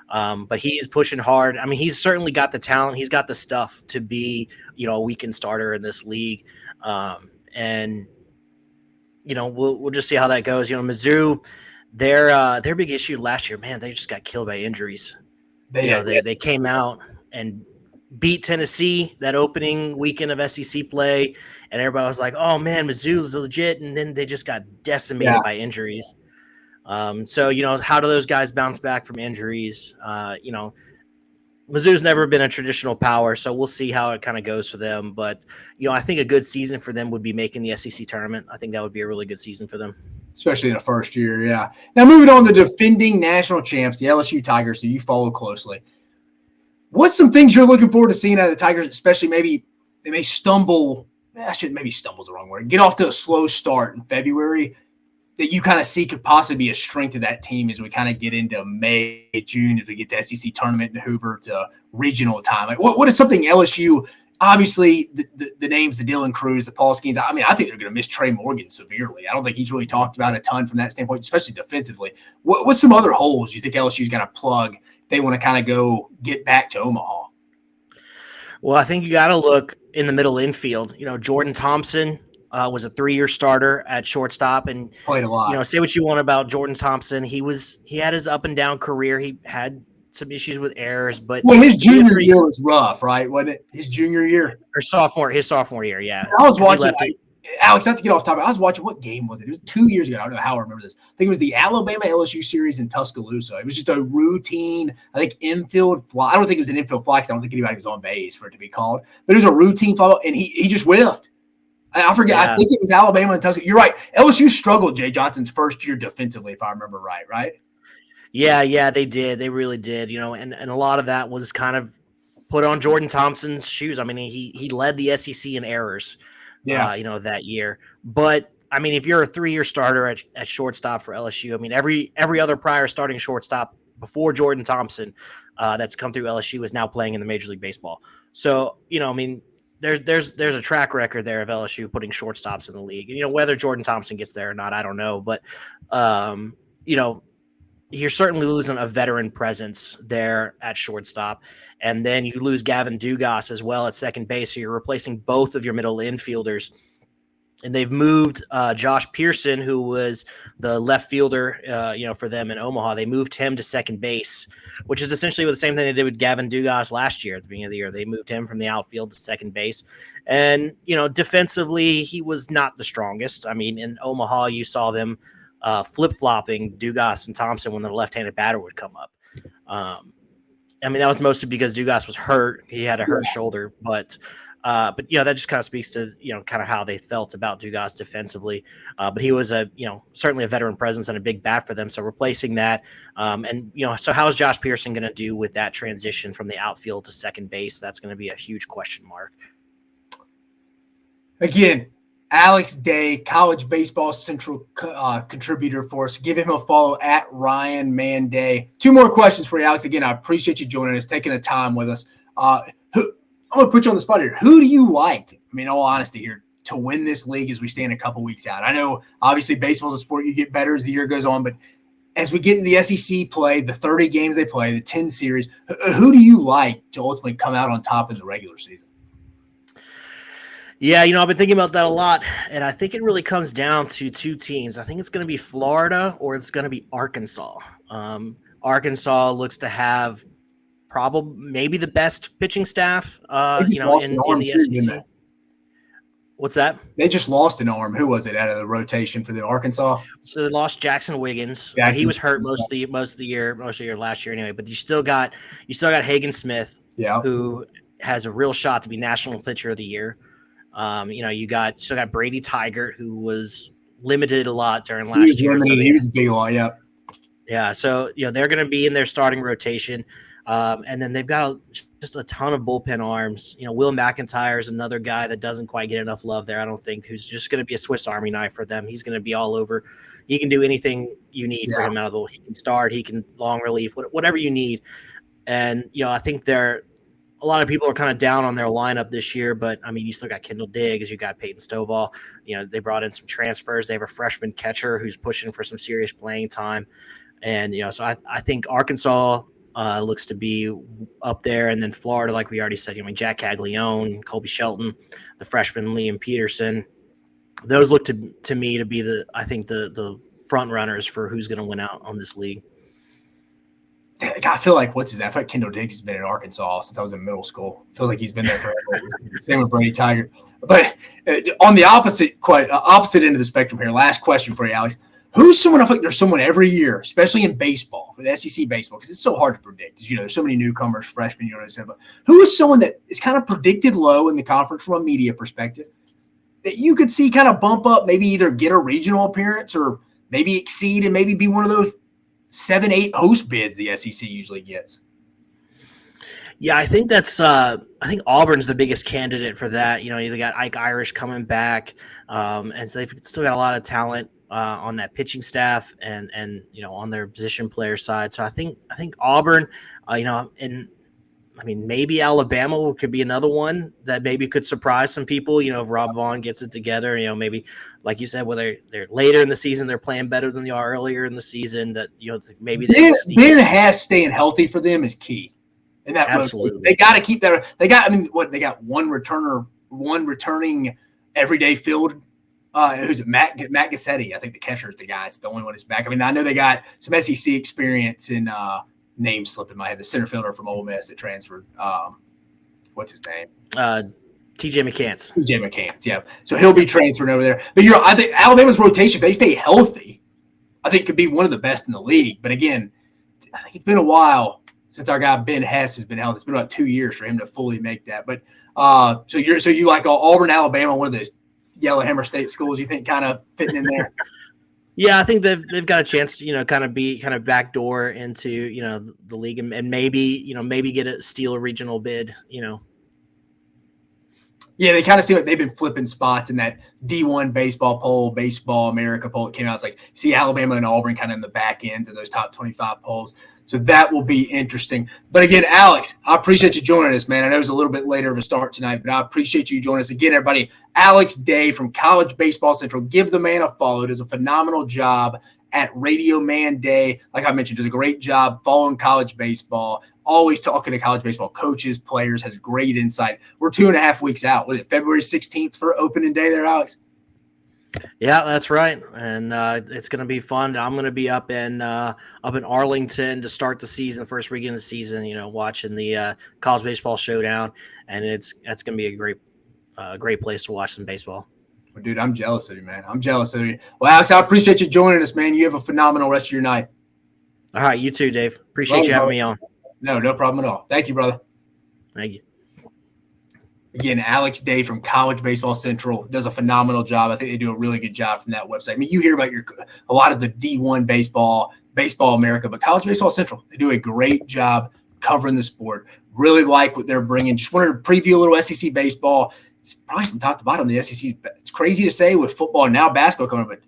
but he's pushing hard. I mean, he's certainly got the talent. He's got the stuff to be, a weekend starter in this league. And we'll just see how that goes. Mizzou, their big issue last year, man, they just got killed by injuries. They came out and beat Tennessee that opening weekend of SEC play, and everybody was like, "Oh man, Mizzou is legit," and then they just got decimated by injuries. So how do those guys bounce back from injuries? Mizzou's never been a traditional power, so we'll see how it kind of goes for them. But I think a good season for them would be making the SEC tournament. I think that would be a really good season for them, especially in the first year. Yeah. Now moving on, the defending national champs, the LSU Tigers, who you follow closely. What's some things you're looking forward to seeing out of the Tigers, especially maybe they may stumble – maybe stumble is the wrong word. Get off to a slow start in February that you kind of see could possibly be a strength of that team as we kind of get into May, June, as we get to SEC tournament in Hoover to regional time. Like what is something LSU – obviously the names, the Dylan Cruz, the Paul Skeens, I mean, I think they're going to miss Trey Morgan severely. I don't think he's really talked about a ton from that standpoint, especially defensively. What's some other holes you think LSU's got to plug – they want to kind of go get back to Omaha? Well, I think you got to look in the middle infield. Jordan Thompson was a 3-year starter at shortstop, and played a lot. Say what you want about Jordan Thompson. He had his up and down career. He had some issues with errors, but his junior year was rough, right? Wasn't it his junior year or his sophomore year? Yeah, I was watching. Alex, not to get off topic, I was watching, what game was it? It was 2 years ago. I don't know how I remember this. I think it was the Alabama-LSU series in Tuscaloosa. It was just a routine, I think, infield fly. I don't think it was an infield fly, because I don't think anybody was on base for it to be called. But it was a routine fly, and he just whiffed. I forget. Yeah. I think it was Alabama and Tuscaloosa. You're right. LSU struggled Jay Johnson's first year defensively, if I remember right? Yeah, they did. They really did. And a lot of that was kind of put on Jordan Thompson's shoes. I mean, he led the SEC in errors. Yeah, that year. But I mean, if you're a 3-year starter at shortstop for LSU, I mean, every other prior starting shortstop before Jordan Thompson that's come through LSU is now playing in the Major League Baseball. So I mean, there's a track record there of LSU putting shortstops in the league. And, whether Jordan Thompson gets there or not, I don't know. But you're certainly losing a veteran presence there at shortstop. And then you lose Gavin Dugas as well at second base. So you're replacing both of your middle infielders. And they've moved Josh Pearson, who was the left fielder, for them in Omaha. They moved him to second base, which is essentially the same thing they did with Gavin Dugas last year at the beginning of the year. They moved him from the outfield to second base. And, defensively, he was not the strongest. I mean, in Omaha, you saw them flip-flopping Dugas and Thompson when the left-handed batter would come up. I mean, that was mostly because Dugas was hurt. He had a hurt shoulder, but that just kind of speaks to, kind of how they felt about Dugas defensively. But he was certainly a veteran presence and a big bat for them. So replacing that, so how is Josh Pearson going to do with that transition from the outfield to second base? That's going to be a huge question mark. Again, Alex Day, College Baseball Central contributor for us. Give him a follow at Ryan Manday. 2 more questions for you, Alex. Again, I appreciate you joining us, taking the time with us. I'm going to put you on the spot here. Who do you like, I mean, in all honesty here, to win this league as we stand a couple weeks out? I know, obviously, baseball is a sport you get better as the year goes on, but as we get into the SEC play, the 30 games they play, the 10 series, who do you like to ultimately come out on top in the regular season? Yeah, I've been thinking about that a lot, and I think it really comes down to two teams. I think it's going to be Florida or it's going to be Arkansas. Arkansas looks to have maybe the best pitching staff, They just lost an in arm the too, didn't SEC. they? What's that? They just lost an arm. Who was it out of the rotation for the Arkansas? So they lost Jackson Wiggins. But he was hurt most of the year last year anyway. But you still got Hagen Smith, who has a real shot to be National Pitcher of the Year. You still got Brady Tigert, who was limited a lot during last year. He was a big law, yeah. Yeah, so they're going to be in their starting rotation, and then they've got just a ton of bullpen arms. Will McIntyre is another guy that doesn't quite get enough love there, I don't think, who's just going to be a Swiss Army knife for them. He's going to be all over. He can do anything you need for him out of the. He can start, he can long relief, whatever you need. And I think a lot of people are kind of down on their lineup this year, but I mean, you still got Kendall Diggs, you got Peyton Stovall. They brought in some transfers. They have a freshman catcher who's pushing for some serious playing time. And, so I think Arkansas looks to be up there. And then Florida, like we already said, Jack Caglione, Colby Shelton, the freshman Liam Peterson. Those look to me to be the front runners for who's going to win out on this league. I feel like I feel like Kendall Diggs has been in Arkansas since I was in middle school. Feels like he's been there forever. Same with Brady Tigert. But on the opposite end of the spectrum here, last question for you, Alex. Who's someone? I feel like there's someone every year, especially in baseball, for the SEC baseball, because it's so hard to predict. As there's so many newcomers, freshmen, but who is someone that is kind of predicted low in the conference from a media perspective that you could see kind of bump up, maybe either get a regional appearance or maybe exceed and maybe be one of those 7-8 host bids the SEC usually gets? Yeah, I think I think Auburn's the biggest candidate for that. They got Ike Irish coming back, and so they've still got a lot of talent on that pitching staff and on their position player side. So I think Auburn, and I mean maybe Alabama could be another one that maybe could surprise some people. If Rob Vaughn gets it together, maybe like you said, whether they're later in the season, they're playing better than they are earlier in the season. That maybe Ben Haas staying healthy for them is key. And that absolutely, they got to keep that. They got one returning everyday field. Who's it? Matt Gassetti. I think the catcher is the guy. It's the only one that's back. I mean, I know they got some SEC experience in name slipping my head. The center fielder from Ole Miss that transferred. What's his name? TJ McCants. TJ McCants. Yeah. So he'll be transferred over there. But I think Alabama's rotation, if they stay healthy, I think could be one of the best in the league. But again, I think it's been a while since our guy Ben Hess has been healthy. It's been about 2 years for him to fully make that. But so you like Auburn, Alabama, one of those Yellowhammer State schools you think kind of fitting in there? Yeah, I think they've got a chance to kind of backdoor into the league and maybe get a steal a regional bid. Yeah, they kind of seem like they've been flipping spots in that D1 baseball poll, Baseball America poll. It came out. It's like see Alabama and Auburn kind of in the back ends of those top 25 polls. So that will be interesting. But again, Alex, I appreciate you joining us, man. I know it was a little bit later of a start tonight, but I appreciate you joining us. Again, everybody, Alex Day from College Baseball Central. Give the man a follow. He does a phenomenal job at Radio Man Day. Like I mentioned, does a great job following college baseball, always talking to college baseball coaches, players, has great insight. We're 2.5 weeks out. What is it, February 16th for opening day there, Alex? Yeah, that's right, and it's going to be fun. I'm going to be up in Arlington to start the season, first weekend of the season. Watching the college baseball showdown, and that's going to be a great place to watch some baseball. Well, dude, I'm jealous of you, man. I'm jealous of you. Well, Alex, I appreciate you joining us, man. You have a phenomenal rest of your night. All right, you too, Dave. Appreciate you having me on. No problem at all. Thank you, brother. Thank you. Again, Alex Day from College Baseball Central does a phenomenal job. I think they do a really good job from that website. I mean, you hear about a lot of the D1 baseball, Baseball America, but College Baseball Central, they do a great job covering the sport. Really like what they're bringing. Just wanted to preview a little SEC baseball. It's probably from top to bottom. The SEC, it's crazy to say with football and now basketball coming up, but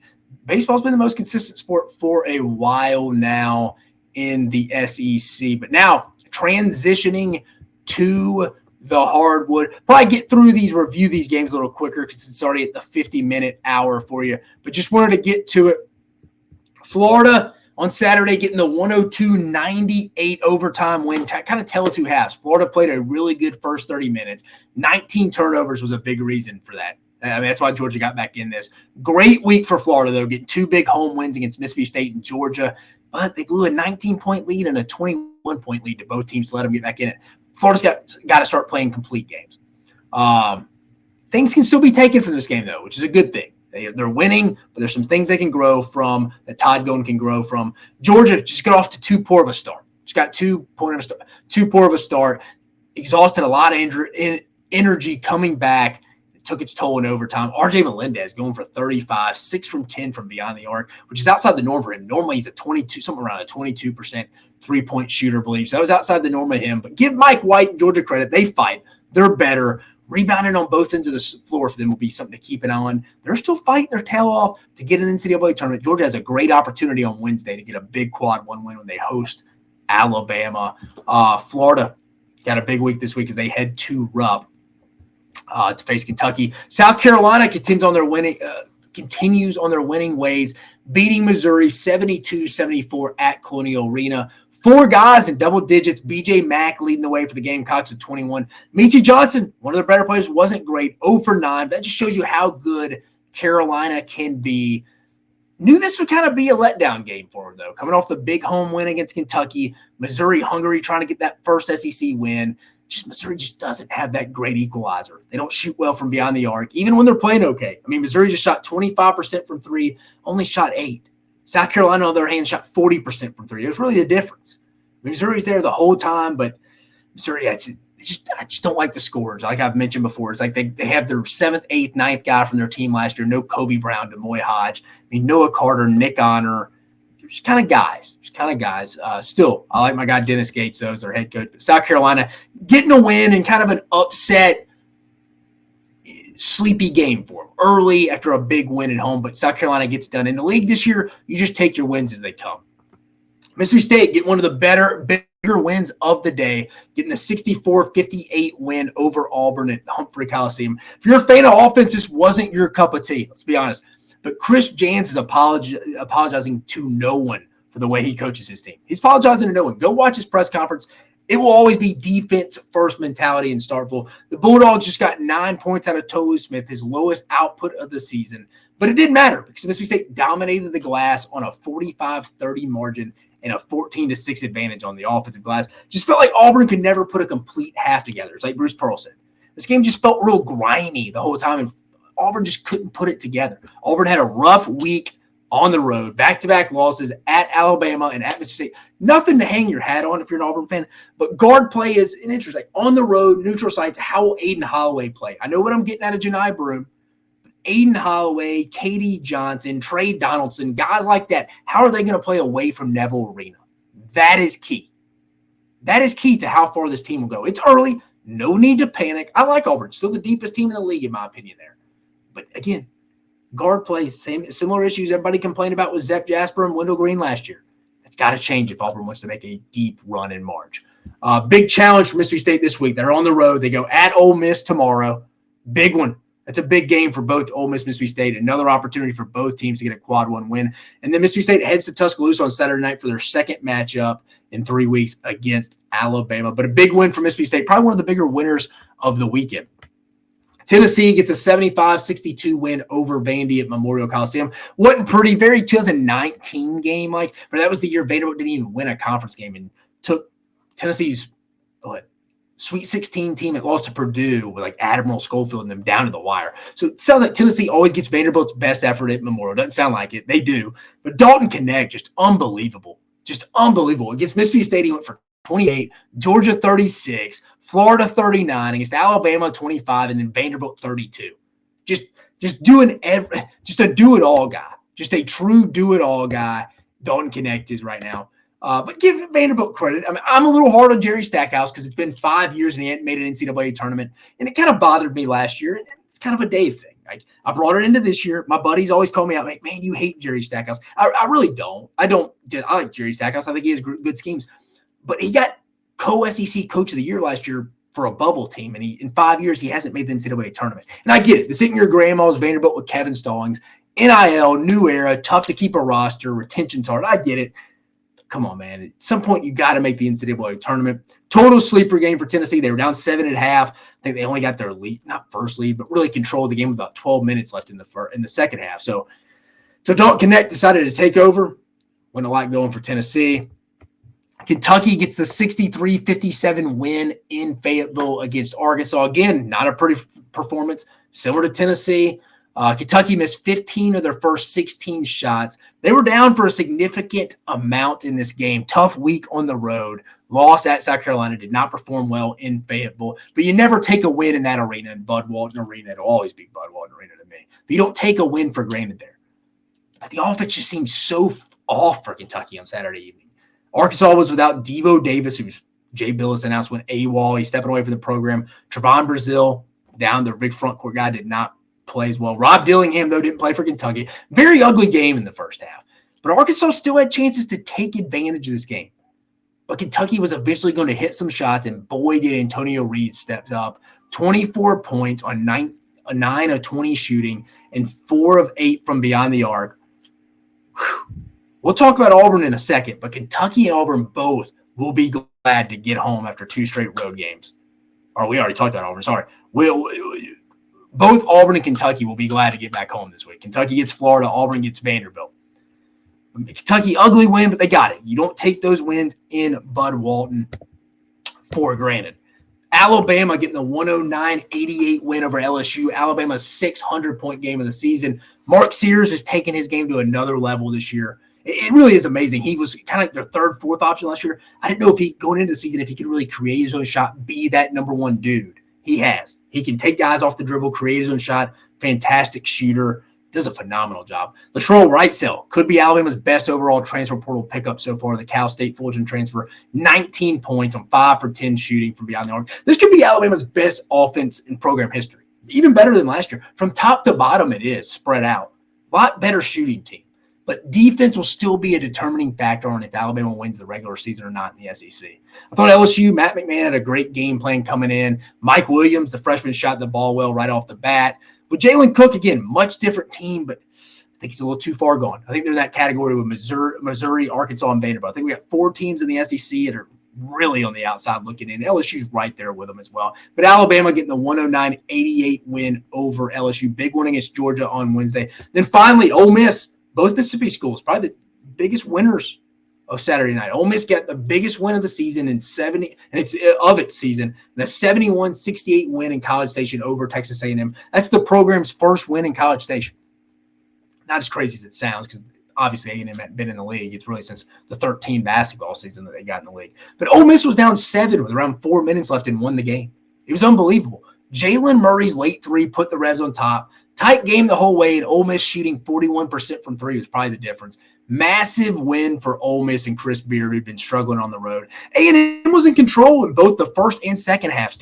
baseball's been the most consistent sport for a while now in the SEC. But now transitioning to the hardwood. Probably get through review these games a little quicker because it's already at the 50-minute hour for you. But just wanted to get to it. Florida, On Saturday, getting the 102-98 overtime win, kind of tell two halves. Florida played a really good first 30 minutes. 19 turnovers was a big reason for that. I mean, that's why Georgia got back in this. Great week for Florida, though, getting 2 big home wins against Mississippi State and Georgia. But they blew a 19-point lead and a 21-point lead to both teams to let them get back in it. Florida's got to start playing complete games. Things can still be taken from this game, though, which is a good thing. They're winning, but there's some things they can grow from that Todd Golden can grow from. Georgia just got off to too poor of a start. Just got too poor of a start. Exhausted a lot of energy coming back. It took its toll in overtime. R.J. Melendez going for 35, 6 from 10 from beyond the arc, which is outside the norm for him. Normally he's something around a 22% three-point shooter, I believe. So that was outside the norm of him. But give Mike White and Georgia credit. They fight. They're better. Rebounding on both ends of the floor for them will be something to keep an eye on. They're still fighting their tail off to get in the NCAA tournament. Georgia has a great opportunity on Wednesday to get a big quad one win when they host Alabama. Florida got a big week this week as they head to Rupp to face Kentucky. South Carolina continues on their winning ways, beating Missouri 72-74 at Colonial Arena. 4 guys in double digits. B.J. Mach leading the way for the Gamecocks with 21. Meechie Johnson, one of their better players, wasn't great, 0 for 9. That just shows you how good Carolina can be. Knew this would kind of be a letdown game for them, though. Coming off the big home win against Kentucky. Missouri hungry, trying to get that first SEC win. Missouri just doesn't have that great equalizer. They don't shoot well from beyond the arc, even when they're playing okay. I mean, Missouri just shot 25% from 3, only shot 8. South Carolina, on the other hand, shot 40% from 3. It was really the difference. I mean, Missouri's there the whole time, but Missouri, I just don't like the scores. Like I've mentioned before, it's like they have their 7th, 8th, 9th guy from their team last year. No Kobe Brown, Demoy Hodge. I mean, Noah Carter, Nick Honor. Just kind of guys. Still, I like my guy Dennis Gates, though, as their head coach. But South Carolina getting a win and kind of an upset, sleepy game for them early after a big win at home. But South Carolina gets done. In the league this year, you just take your wins as they come. Mississippi State get one of the bigger wins of the day, getting the 64-58 win over Auburn at the Humphrey Coliseum. If you're a fan of offense, this wasn't your cup of tea. Let's be honest. But Chris Jans is apologizing to no one for the way he coaches his team. He's apologizing to no one. Go watch his press conference. It will always be defense-first mentality in Starkville. The Bulldogs just got 9 points out of Tolu Smith, his lowest output of the season. But it didn't matter because Mississippi State dominated the glass on a 45-30 margin and a 14-6 advantage on the offensive glass. Just felt like Auburn could never put a complete half together. It's like Bruce Pearl said. This game just felt real grimy the whole time, and Auburn just couldn't put it together. Auburn had a rough week on the road, back-to-back losses at Alabama and at Mississippi State. Nothing to hang your hat on if you're an Auburn fan, but guard play is an interest. Like on the road, neutral sites, how will Aiden Holloway play? I know what I'm getting out of Janai Broome, but Aiden Holloway, Katie Johnson, Trey Donaldson, guys like that, how are they going to play away from Neville Arena? That is key. That is key to how far this team will go. It's early. No need to panic. I like Auburn. Still the deepest team in the league, in my opinion, there. But again, guard play, similar issues everybody complained about with Zep Jasper and Wendell Green last year. It's got to change if Auburn wants to make a deep run in March. Big challenge for Mississippi State this week. They're on the road. They go at Ole Miss tomorrow. Big one. That's a big game for both Ole Miss and Mississippi State. Another opportunity for both teams to get a quad one win. And then Mississippi State heads to Tuscaloosa on Saturday night for their second matchup in 3 weeks against Alabama. But a big win for Mississippi State, probably one of the bigger winners of the weekend. Tennessee gets a 75-62 win over Vandy at Memorial Coliseum. Wasn't pretty, very 2019 game, but that was the year Vanderbilt didn't even win a conference game and took Tennessee's Sweet 16 team that lost to Purdue with Admiral Schofield and them down to the wire. So it sounds like Tennessee always gets Vanderbilt's best effort at Memorial. Doesn't sound like it. They do. But Dalton Connect, just unbelievable. Just unbelievable. Against Mississippi State, he went for 28, Georgia 36, Florida 39, against Alabama 25, and then Vanderbilt 32. Just a do-it-all guy. Just a true do-it-all guy. Dalton Connect is right now. But give Vanderbilt credit. I mean, I'm a little hard on Jerry Stackhouse because it's been 5 years and he hadn't made an NCAA tournament. And it kind of bothered me last year. And it's kind of a Dave thing. I brought it into this year. My buddies always call me out, man, you hate Jerry Stackhouse. I really don't. I like Jerry Stackhouse. I think he has good schemes. But he got co-SEC Coach of the Year last year for a bubble team. And in 5 years, he hasn't made the NCAA tournament. And I get it. This isn't your grandma's Vanderbilt with Kevin Stallings. NIL, new era, tough to keep a roster, retention's hard. I get it. Come on, man. At some point, you got to make the NCAA tournament. Total sleeper game for Tennessee. They were down 7.5. I think they only got their lead, not first lead, but really controlled the game with about 12 minutes left in the second half. So Don't Connect decided to take over. Went a lot going for Tennessee. Kentucky gets the 63-57 win in Fayetteville against Arkansas. Again, not a pretty performance, similar to Tennessee. Kentucky missed 15 of their first 16 shots. They were down for a significant amount in this game. Tough week on the road. Lost at South Carolina. Did not perform well in Fayetteville. But you never take a win in that arena, in Bud Walton Arena. It'll always be Bud Walton Arena to me. But you don't take a win for granted there. But the offense just seemed so off for Kentucky on Saturday evening. Arkansas was without Devo Davis, who's Jay Billis announced went AWOL. He's stepping away from the program. Trevon Brazile, down their big front court guy, did not play as well. Rob Dillingham, though, didn't play for Kentucky. Very ugly game in the first half. But Arkansas still had chances to take advantage of this game. But Kentucky was eventually going to hit some shots, and boy, did Antonio Reed step up. 24 points on 9 of 20 shooting and 4 of 8 from beyond the arc. Whew. We'll talk about Auburn in a second, but Kentucky and Auburn both will be glad to get home after 2 straight road games. Or we already talked about Auburn, sorry. Both Auburn and Kentucky will be glad to get back home this week. Kentucky gets Florida, Auburn gets Vanderbilt. Kentucky, ugly win, but they got it. You don't take those wins in Bud Walton for granted. Alabama getting the 109-88 win over LSU. Alabama's 600-point game of the season. Mark Sears has taken his game to another level this year. It really is amazing. He was kind of like their third, fourth option last year. I didn't know if he, going into the season, if he could really create his own shot, be that number one dude. He has. He can take guys off the dribble, create his own shot. Fantastic shooter. Does a phenomenal job. Latrell Wrightsell could be Alabama's best overall transfer portal pickup so far. The Cal State Fulton transfer, 19 points on 5 for 10 shooting from beyond the arc. This could be Alabama's best offense in program history. Even better than last year. From top to bottom, it is spread out. A lot better shooting team. But defense will still be a determining factor on if Alabama wins the regular season or not in the SEC. I thought LSU, Matt McMahon had a great game plan coming in. Mike Williams, the freshman, shot the ball well right off the bat. With Jalen Cook, again, much different team, but I think he's a little too far gone. I think they're in that category with Missouri, Arkansas, and Vanderbilt. I think we got 4 teams in the SEC that are really on the outside looking in. LSU's right there with them as well. But Alabama getting the 109-88 win over LSU. Big one against Georgia on Wednesday. Then finally, Ole Miss. Both Mississippi schools, probably the biggest winners of Saturday night. Ole Miss got the biggest win of the season in 70, and it's of its season, and a 71-68 win in College Station over Texas A&M. That's the program's first win in College Station. Not as crazy as it sounds, because obviously A&M hadn't been in the league. It's really since the 13 basketball season that they got in the league. But Ole Miss was down 7 with around 4 minutes left and won the game. It was unbelievable. Jalen Murray's late 3 put the Revs on top. Tight game the whole way, and Ole Miss shooting 41% from 3 was probably the difference. Massive win for Ole Miss and Chris Beard, who'd been struggling on the road. A&M was in control in both the first and second halves.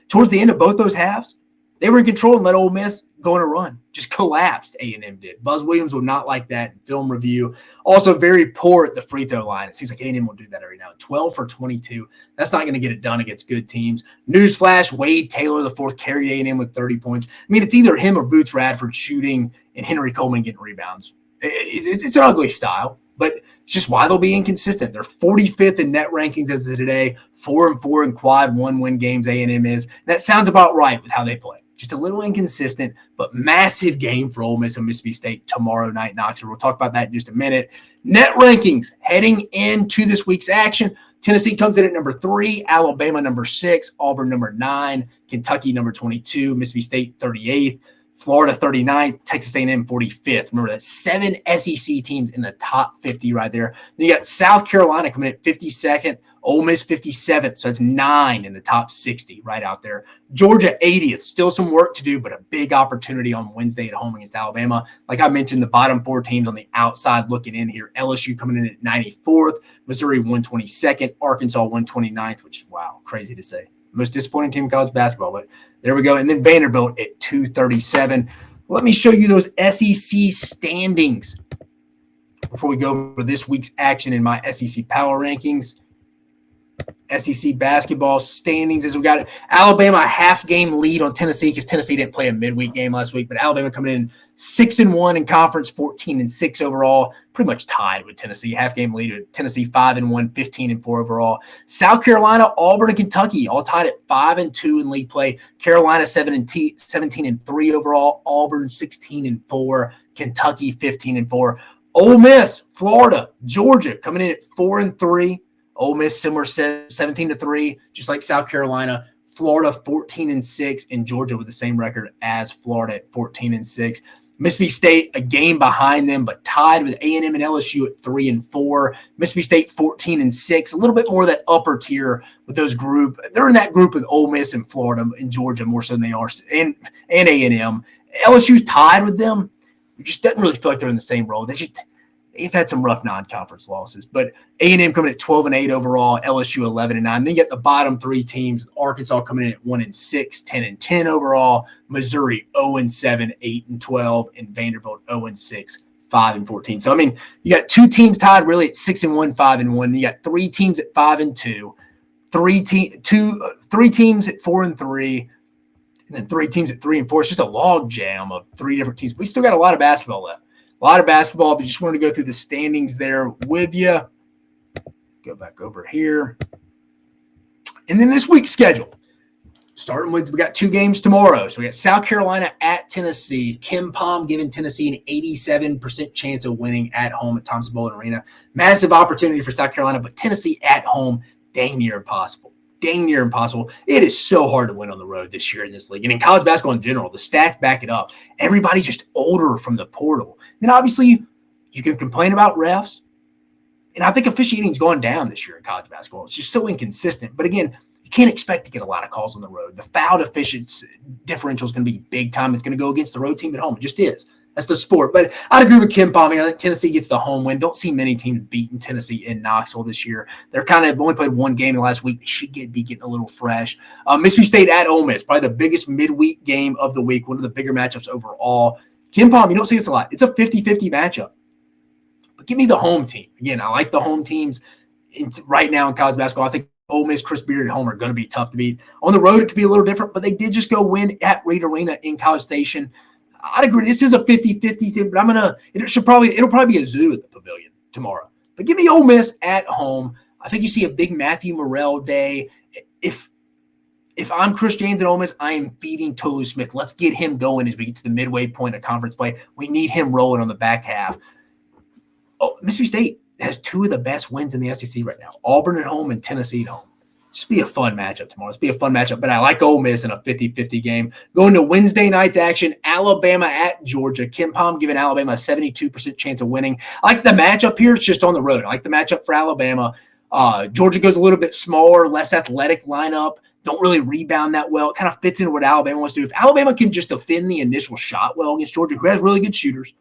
Towards the end of both those halves, they were in control and let Ole Miss go on a run. Just collapsed, A&M did. Buzz Williams will not like that in film review. Also very poor at the free throw line. It seems like A&M will do that every now and 12 for 22. That's not going to get it done against good teams. Newsflash, Wade Taylor, the fourth, carried A&M with 30 points. I mean, it's either him or Boots Radford shooting and Henry Coleman getting rebounds. It's an ugly style, but it's just why they'll be inconsistent. They're 45th in net rankings as of today, 4-4 in quad 1-win games A&M is. And that sounds about right with how they play. Just a little inconsistent, but massive game for Ole Miss and Mississippi State tomorrow night in Knoxville. We'll talk about that in just a minute. Net rankings heading into this week's action. Tennessee comes in at number 3, Alabama number 6, Auburn number 9, Kentucky number 22, Mississippi State 38th, Florida 39th, Texas A&M 45th. Remember, that's 7 SEC teams in the top 50 right there. Then you got South Carolina coming in at 52nd, Ole Miss 57th, so that's 9 in the top 60 right out there. Georgia 80th, still some work to do, but a big opportunity on Wednesday at home against Alabama. Like I mentioned, the bottom 4 teams on the outside looking in here. LSU coming in at 94th, Missouri 122nd, Arkansas 129th, which is, wow, crazy to say. Most disappointing team in college basketball, but there we go. And then Vanderbilt at 237. Let me show you those SEC standings before we go over this week's action in my SEC power rankings. SEC basketball standings as we got Alabama a half-game lead on Tennessee because Tennessee didn't play a midweek game last week, but Alabama coming in 6-1 in conference, 14-6 overall, pretty much tied with Tennessee. Half-game lead with Tennessee 5-1, 15-4 overall. South Carolina, Auburn, and Kentucky all tied at 5-2 in league play. Carolina 17-3 overall, Auburn 16-4, Kentucky 15-4. Ole Miss, Florida, Georgia coming in at 4-3. Ole Miss similar 17-3, just like South Carolina. Florida 14-6, and Georgia with the same record as Florida at 14-6. Mississippi State a game behind them, but tied with A&M and LSU at 3-4. Mississippi State 14-6, a little bit more of that upper tier with those group. They're in that group with Ole Miss and Florida and Georgia more so than they are, and A&M. LSU's tied with them. It just doesn't really feel like they're in the same role. They've had some rough non-conference losses, but A&M coming at 12-8 overall, LSU 11-9. Then you get the bottom three teams: Arkansas coming in at 1-6, 10-10 overall, Missouri 0-7, 8-12, and Vanderbilt 0-6, 5-14. So I mean, you got two teams tied really at 6-1, 5-1. You got three teams at 5-2, three teams at 4-3, and then three teams at 3-4. It's just a log jam of three different teams. We still got a lot of basketball left. A lot of basketball, but just wanted to go through the standings there with you. Go back over here. And then this week's schedule. Starting with, we got two games tomorrow. So we got South Carolina at Tennessee. Kim Palm giving Tennessee an 87% chance of winning at home at Thompson-Boling Arena. Massive opportunity for South Carolina, but Tennessee at home, dang near impossible. Dang near impossible. It is so hard to win on the road this year in this league. And in college basketball in general, the stats back it up. Everybody's just older from the portal. Then obviously you can complain about refs. And I think officiating's gone down this year in college basketball. It's just so inconsistent. But again, you can't expect to get a lot of calls on the road. The foul efficiency differential is going to be big time. It's going to go against the road team at home. It just is. That's the sport. But I'd agree with Kim Palm here. I think Tennessee gets the home win. Don't see many teams beating Tennessee in Knoxville this year. They're kind of only played one game in the last week. They should be getting a little fresh. Mississippi State at Ole Miss, probably the biggest midweek game of the week, one of the bigger matchups overall. Kim Palm, you don't see this a lot. It's a 50-50 matchup. But give me the home team. Again, I like the home teams right now in college basketball. I think Ole Miss, Chris Beard at home are going to be tough to beat. On the road, it could be a little different, but they did just go win at Reed Arena in College Station. I'd agree. This is a 50-50 thing, but it'll probably be a zoo at the Pavilion tomorrow. But give me Ole Miss at home. I think you see a big Matthew Morrell day. If I'm Chris James at Ole Miss, I am feeding Tolu Smith. Let's get him going as we get to the midway point of conference play. We need him rolling on the back half. Oh, Mississippi State has two of the best wins in the SEC right now: Auburn at home and Tennessee at home. Just be a fun matchup tomorrow. It's be a fun matchup, but I like Ole Miss in a 50-50 game. Going to Wednesday night's action, Alabama at Georgia. Kim Palm giving Alabama a 72% chance of winning. I like the matchup here. It's just on the road. I like the matchup for Alabama. Georgia goes a little bit smaller, less athletic lineup. Don't really rebound that well. It kind of fits into what Alabama wants to do. If Alabama can just defend the initial shot well against Georgia, who has really good shooters,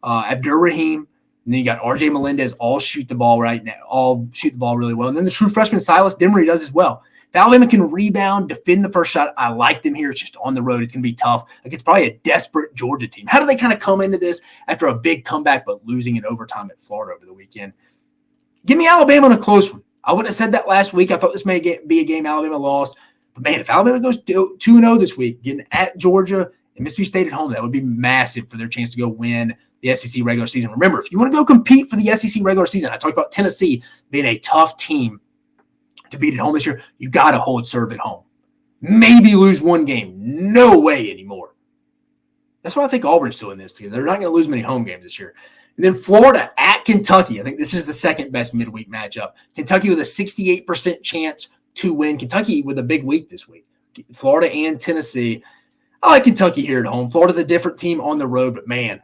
Abdur-Rahim, and then you got RJ Melendez, all shoot the ball really well. And then the true freshman Silas Demery does as well. If Alabama can rebound, defend the first shot, I like them here. It's just on the road. It's going to be tough. Like, it's probably a desperate Georgia team. How do they kind of come into this after a big comeback but losing in overtime at Florida over the weekend? Give me Alabama in a close one. I wouldn't have said that last week. I thought this may be a game Alabama lost. But, man, if Alabama goes 2-0 this week, getting at Georgia and Mississippi State at home, that would be massive for their chance to go win the SEC regular season. Remember, if you want to go compete for the SEC regular season, I talked about Tennessee being a tough team to beat at home this year. You got to hold serve at home. Maybe lose one game. No way anymore. That's why I think Auburn's still in this. They're not going to lose many home games this year. And then Florida at Kentucky. I think this is the second best midweek matchup. Kentucky with a 68% chance to win. Kentucky with a big week this week. Florida and Tennessee. I like Kentucky here at home. Florida's a different team on the road, but man,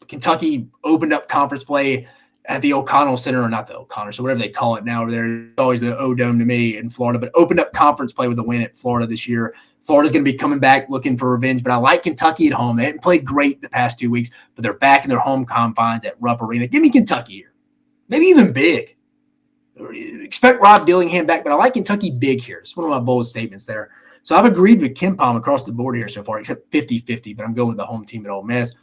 Kentucky opened up conference play at the O'Connell Center, or not the O'Connor, so whatever they call it now over there. It's always the O-Dome to me in Florida, but opened up conference play with a win at Florida this year. Florida's going to be coming back looking for revenge, but I like Kentucky at home. They haven't played great the past 2 weeks, but they're back in their home confines at Rupp Arena. Give me Kentucky here. Maybe even big. Expect Rob Dillingham back, but I like Kentucky big here. It's one of my bold statements there. So I've agreed with Kim Palm across the board here so far, except 50-50, but I'm going with the home team at Ole Miss.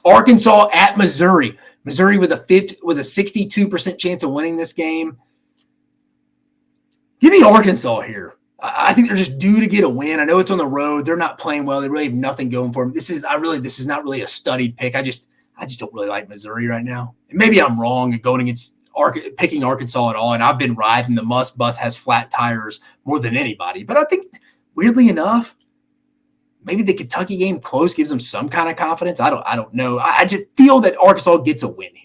Arkansas at Missouri. Missouri with a 62% chance of winning this game. Give me Arkansas here. I think they're just due to get a win. I know it's on the road. They're not playing well. They really have nothing going for them. This is not really a studied pick. I just don't really like Missouri right now. And maybe I'm wrong and going against picking Arkansas at all. And I've been riding the Must bus has flat tires more than anybody. But I think weirdly enough, maybe the Kentucky game close gives them some kind of confidence. I don't know. I just feel that Arkansas gets a win here.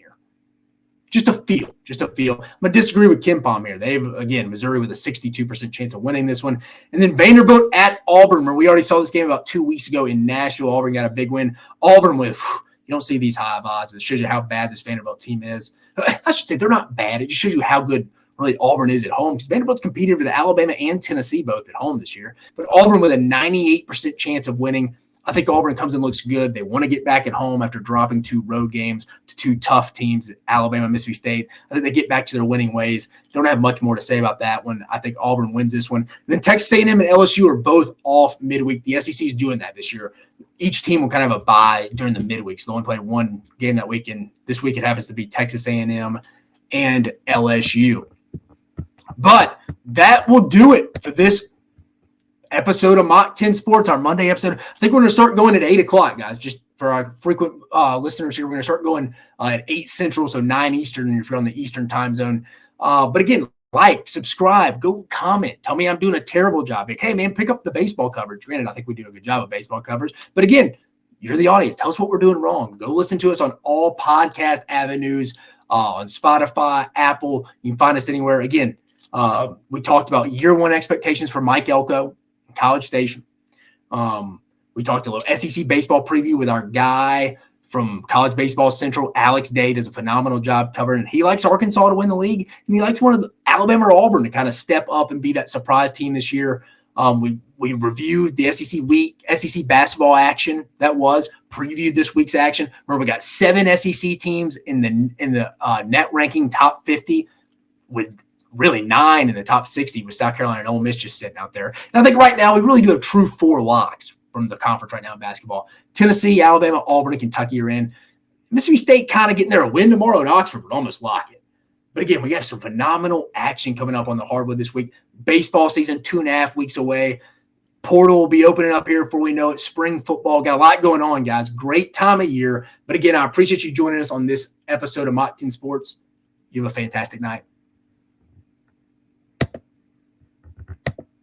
Just a feel. I'm going to disagree with Kim Pom here. They have, again, Missouri with a 62% chance of winning this one. And then Vanderbilt at Auburn, where we already saw this game about 2 weeks ago in Nashville. Auburn got a big win. Auburn with, you don't see these high odds, but it shows you how bad this Vanderbilt team is. I should say they're not bad. It just shows you how good really Auburn is at home, because Vanderbilt's competed with Alabama and Tennessee both at home this year. But Auburn with a 98% chance of winning. I think Auburn comes and looks good. They want to get back at home after dropping 2 road games to 2 tough teams, Alabama, Mississippi State. I think they get back to their winning ways. Don't have much more to say about that one. I think Auburn wins this one. And then Texas A&M and LSU are both off midweek. The SEC is doing that this year. Each team will kind of have a bye during the midweek, so they'll only play one game that week. And this week it happens to be Texas A&M and LSU. But that will do it for this episode of Mach 10 Sports, our Monday episode. I think we're going to start going at 8 o'clock, guys. Just for our frequent listeners here, we're going to start going at 8 Central, so 9 Eastern if you're on the Eastern time zone. But again, like, subscribe, go comment. Tell me I'm doing a terrible job. Like, hey, man, pick up the baseball coverage. Granted, I think we do a good job of baseball coverage. But again, you're the audience. Tell us what we're doing wrong. Go listen to us on all podcast avenues, on Spotify, Apple. You can find us anywhere. Again, we talked about year 1 expectations for Mike Elko, College Station. We talked a little SEC baseball preview with our guy from College Baseball Central. Alex Day does a phenomenal job covering. He likes Arkansas to win the league, and he likes one of the Alabama or Auburn to kind of step up and be that surprise team this year. We reviewed the SEC basketball action that was previewed this week's action. Remember, we got 7 SEC teams in the net ranking top 50 with really 9 in the top 60 with South Carolina and Ole Miss just sitting out there. And I think right now we really do have true 4 locks from the conference right now in basketball. Tennessee, Alabama, Auburn, and Kentucky are in. Mississippi State kind of getting there. A win tomorrow, and Oxford would almost lock it. But again, we have some phenomenal action coming up on the hardwood this week. Baseball season 2.5 weeks away. Portal will be opening up here before we know it. Spring football. Got a lot going on, guys. Great time of year. But again, I appreciate you joining us on this episode of Mach 10 Sports. You have a fantastic night.